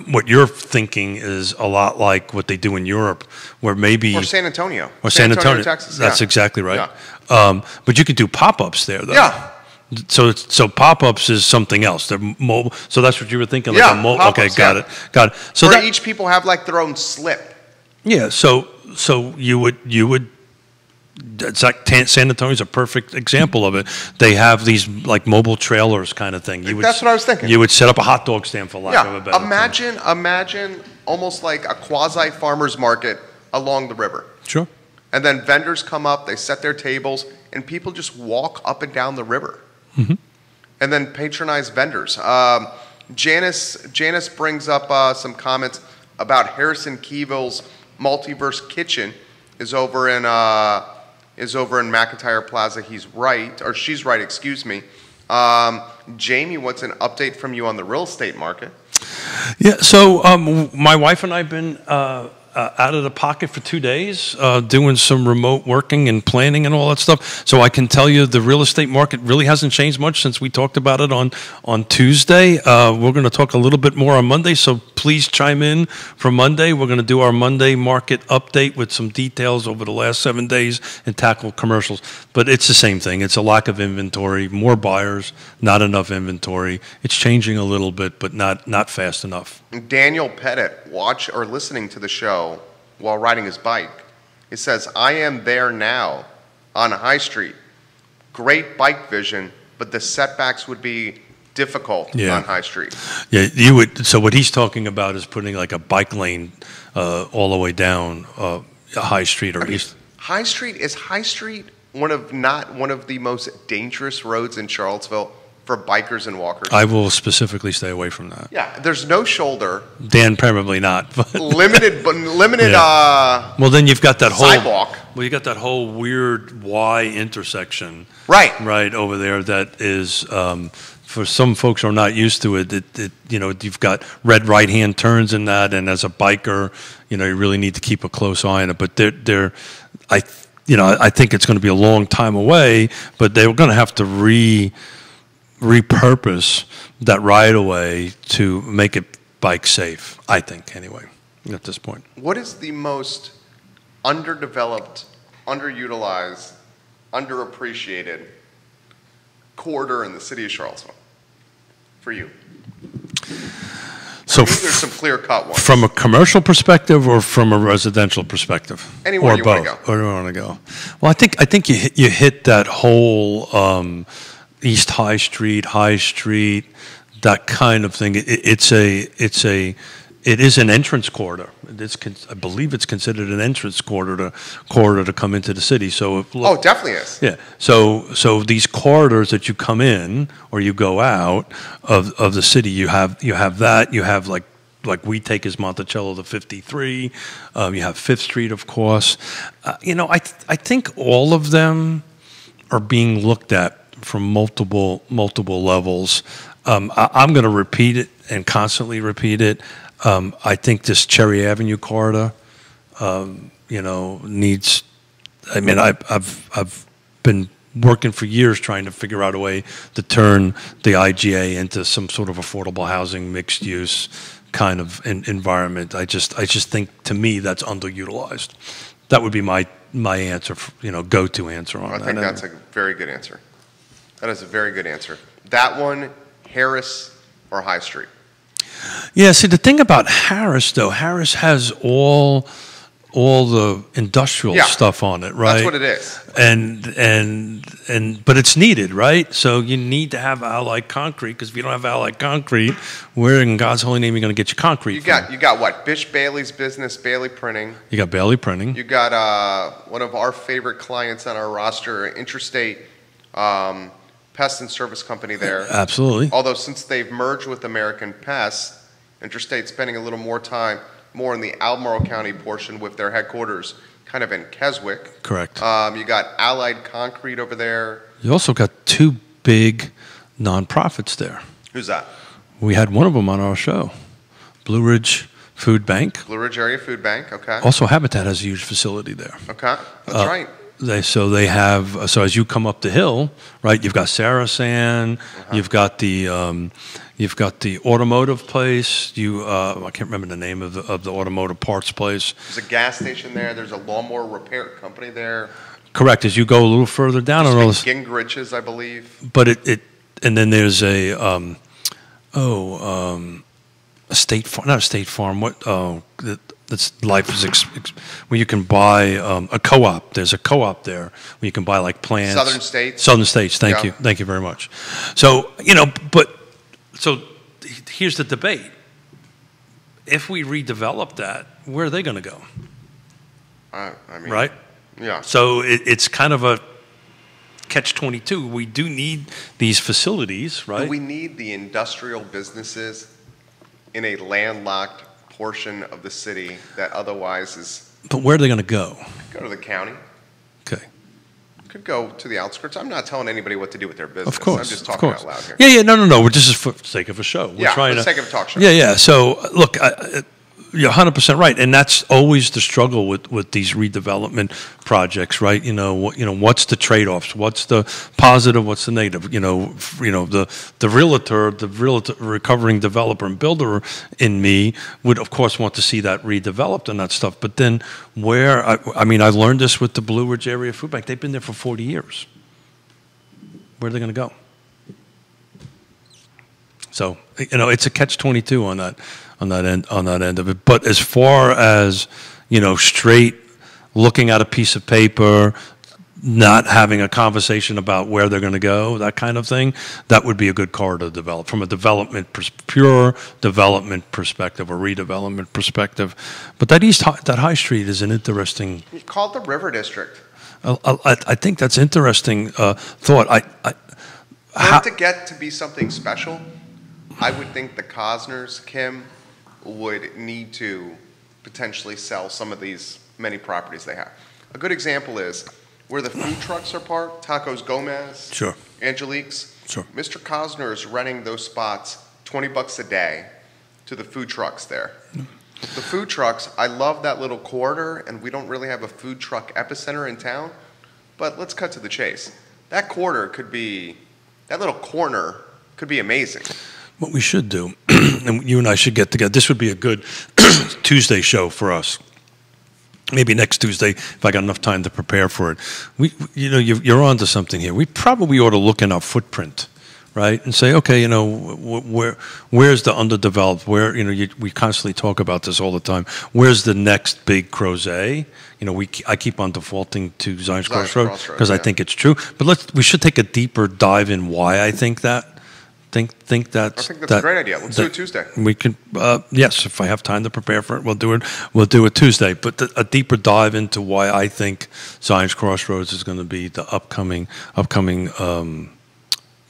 What you're thinking is a lot like what they do in Europe, where maybe... Or San Antonio. Or San Antonio, Texas. That's yeah. exactly right. Yeah. But you could do pop-ups there, though. Yeah. So pop-ups is something else. They're mobile. So that's what you were thinking? Like Yeah, okay, pop-ups, got it. So where each people have like their own slip. Yeah, so you would it's like San Antonio's a perfect example of it. They have these like mobile trailers kind of thing. That's what I was thinking. You would set up a hot dog stand for lack of a better term. Imagine almost like a quasi farmer's market along the river. Sure. And then vendors come up, they set their tables, and people just walk up and down the river. And then patronize vendors. Janice brings up some comments about Harrison Keyville's Multiverse Kitchen is over in McIntyre Plaza. He's right, or she's right, excuse me. Jamie, what's an update from you on the real estate market? Yeah, so my wife and I have been out of the pocket for 2 days, doing some remote working and planning and all that stuff. So I can tell you the real estate market really hasn't changed much since we talked about it on Tuesday. We're going to talk a little bit more on Monday, so please chime in for Monday. We're going to do our Monday market update with some details over the last 7 days and tackle commercials. But it's the same thing. It's a lack of inventory, more buyers, not enough inventory. It's changing a little bit, but not fast enough. Daniel Pettit, listening to the show while riding his bike. He says, I am there now on High Street. Great bike vision, but the setbacks would be difficult on High Street. Yeah, you would. So what he's talking about is putting like a bike lane all the way down High Street or East. High Street not one of the most dangerous roads in Charlottesville for bikers and walkers? I will specifically stay away from that. Yeah, there's no shoulder. Dan, probably not. But limited. Yeah. Well, then you've got that whole sidewalk. Well, you got that whole weird Y intersection. Right over there. That is for some folks who are not used to it. You've got red right-hand turns in that, and as a biker, you really need to keep a close eye on it. But I think it's going to be a long time away. But they're going to have to repurpose that right-of-way to make it bike safe, I think, anyway, at this point. What is the most underdeveloped, underutilized, underappreciated corridor in the city of Charlottesville for you? So there's some clear-cut ones. From a commercial perspective or from a residential perspective? Anywhere or you both. want to go. Or you want to go. Well, I think you hit that whole East High Street, that kind of thing. It's a it is an entrance corridor. I believe it's considered an entrance corridor to come into the city. So It definitely is. Yeah. So these corridors that you come in or you go out of the city, you have that. You have like we take as Monticello the 53. You have Fifth Street, of course. I think all of them are being looked at from multiple levels. I'm going to repeat it and constantly repeat it. I think this Cherry Avenue corridor, needs. I mean, I've been working for years trying to figure out a way to turn the IGA into some sort of affordable housing, mixed use kind of environment. I just think, to me, that's underutilized. That would be my answer, go-to answer on that. I think that's a very good answer. That is a very good answer. That one, Harris or High Street? Yeah, see, the thing about Harris, though, Harris has all the industrial stuff on it, right? That's what it is. But it's needed, right? So you need to have Allied Concrete, because if you don't have Allied Concrete, where in God's holy name are you going to get your concrete from? You got what? Bish Bailey's business, Bailey Printing. You got Bailey Printing. You got one of our favorite clients on our roster, Interstate Pest and Service Company there. Absolutely. Although since they've merged with American Pest, Interstate's spending a little more time more in the Albemarle County portion with their headquarters kind of in Keswick. Correct. You got Allied Concrete over there. You also got two big nonprofits there. Who's that? We had one of them on our show, Blue Ridge Food Bank. Blue Ridge Area Food Bank, okay. Also, Habitat has a huge facility there. Okay, that's right. They have, so as you come up the hill, right, you've got Sarasan, you've got the automotive place. I can't remember the name of the automotive parts place. There's a gas station there. There's a lawnmower repair company there. Correct. As you go a little further down on all this, Gingrich's, I believe. But and then there's a State Farm, not a State Farm. That's Life is where you can buy a co-op. There's a co-op there where you can buy like plants. Southern States. Southern States. Thank you very much. So so here's the debate. If we redevelop that, where are they going to go? I mean, right? Yeah. So it's kind of a catch-22. We do need these facilities, right? Do we need the industrial businesses in a landlocked portion of the city that otherwise is... But where are they going to go? Go to the county. Okay. Could go to the outskirts. I'm not telling anybody what to do with their business. Of course. I'm just talking out loud here. Yeah, no. We're just for the sake of a show. We're for the sake of a talk show. Yeah. So, look, you're 100% right, and that's always the struggle with these redevelopment projects, right? What's the trade-offs? What's the positive? What's the negative? The realtor, recovering developer and builder in me would, of course, want to see that redeveloped and that stuff. But then, I learned this with the Blue Ridge Area Food Bank. They've been there for 40 years. Where are they going to go? So, it's a catch-22 on that end of it. But as far as, straight looking at a piece of paper, not having a conversation about where they're going to go, that kind of thing, that would be a good corridor to develop from a pure development perspective or redevelopment perspective. But that High Street is an interesting. You call it the River District. I think that's interesting thought. For it to get to be something special, I would think the Cosners, Kim, would need to potentially sell some of these many properties they have. A good example is where the food trucks are parked, Tacos Gomez, Sure. Angelique's. Sure. Mr. Cosner is renting those spots $20 a day to the food trucks there. The food trucks, I love that little corridor, and we don't really have a food truck epicenter in town, but let's cut to the chase. That little corner could be amazing. What we should do, and you and I should get together, this would be a good Tuesday show for us. Maybe next Tuesday, if I got enough time to prepare for it. You're onto something here. We probably ought to look in our footprint, right, and say, okay, where's the underdeveloped? Where, we constantly talk about this all the time. Where's the next big crozet? I keep on defaulting to Zion's Crossroad because I think it's true. But we should take a deeper dive in why I think that. think that's. I think that's a great idea. Let's do it Tuesday. We can, yes, if I have time to prepare for it, we'll do it. We'll do it Tuesday. But a deeper dive into why I think Zions Crossroads is going to be the upcoming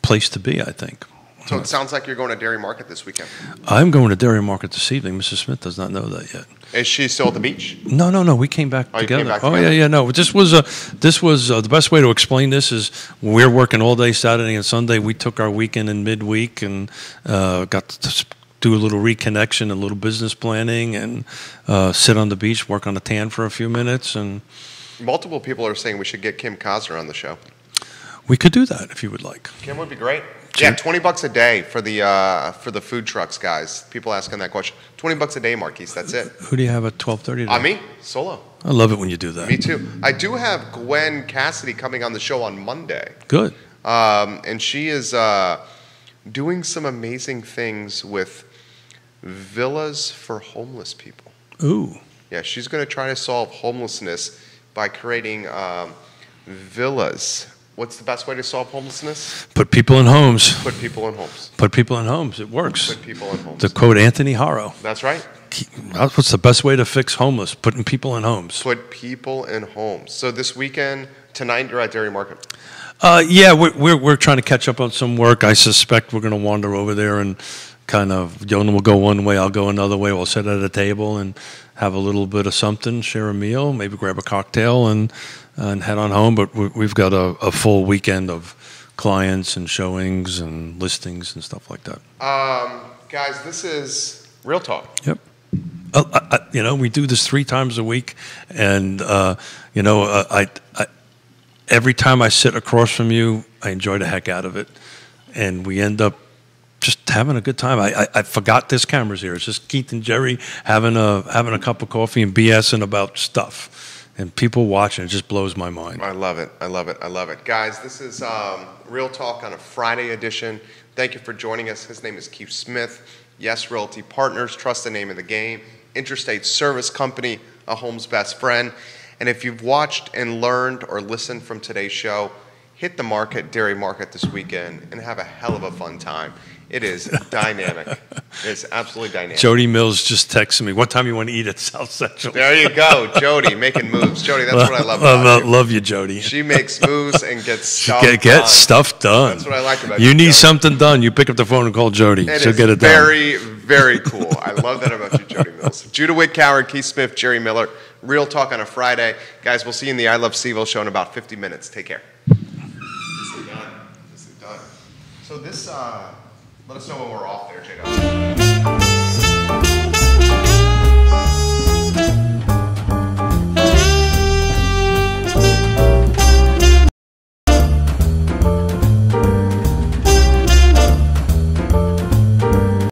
place to be. I think. So it sounds like you're going to Dairy Market this weekend. I'm going to Dairy Market this evening. Mrs. Smith does not know that yet. Is she still at the beach? No. We came back together. You came back Oh together? yeah. No, this was the best way to explain this is we're working all day Saturday and Sunday. We took our weekend in midweek and got to do a little reconnection, a little business planning, and sit on the beach, work on a tan for a few minutes, and Multiple people are saying we should get Kim Cosner on the show. we could do that if you would like. Kim would be great. Sure. Yeah, $20 a day for the food trucks, guys. People asking that question. $20 a day, Marquise. That's it. Who do you have at 12:30? Me, solo. I love it when you do that. Me too. I do have Gwen Cassidy coming on the show on Monday, Good. and she is doing some amazing things with villas for homeless people. Ooh. Yeah, she's going to try to solve homelessness by creating villas. What's the best way to solve homelessness? Put people in homes. Put people in homes. Put people in homes. It works. Put people in homes. To quote Anthony Harrow, That's right. what's the best way to fix homeless? Putting people in homes. Put people in homes. So this weekend, tonight, you're at Dairy Market. Yeah, we're trying to catch up on some work. I suspect we're going to wander over there and kind of, Yona will go one way, I'll go another way. We'll sit at a table and have a little bit of something, share a meal, maybe grab a cocktail and head on home. But we've got a full weekend of clients and showings and listings and stuff like that. Guys, this is Real Talk. Yep. We do this 3 times a week, and every time I sit across from you, I enjoy the heck out of it, and we end up just having a good time. I forgot there's cameras here. It's just Keith and Jerry having a cup of coffee and BSing about stuff, and people watching. It just blows my mind. I love it. I love it. I love it. Guys, this is Real Talk on a Friday edition. Thank you for joining us. His name is Keith Smith. Yes Realty Partners, trust the name of the game. Interstate Service Company, a home's best friend. And if you've watched and learned or listened from today's show, hit the market, Dairy Market this weekend, and have a hell of a fun time. It is dynamic. It's absolutely dynamic. Jody Mills just texted me, what time you want to eat at South Central? There you go, Jody, making moves. Jody, that's what I love about you. Love you, Jody. She makes moves and gets stuff Get done. stuff done. That's what I like about you. You need Jody. something done, you pick up the phone and call Jody. She'll get it done. Very, very cool. I love that about you, Jody Mills. Judah Witt-Coward, Keith Smith, Jerry Miller. Real Talk on a Friday. Guys, we'll see you in the I Love Seville show in about 50 minutes. Take care. This is done. This is done. So this, let us know when we're off there, J-Dub.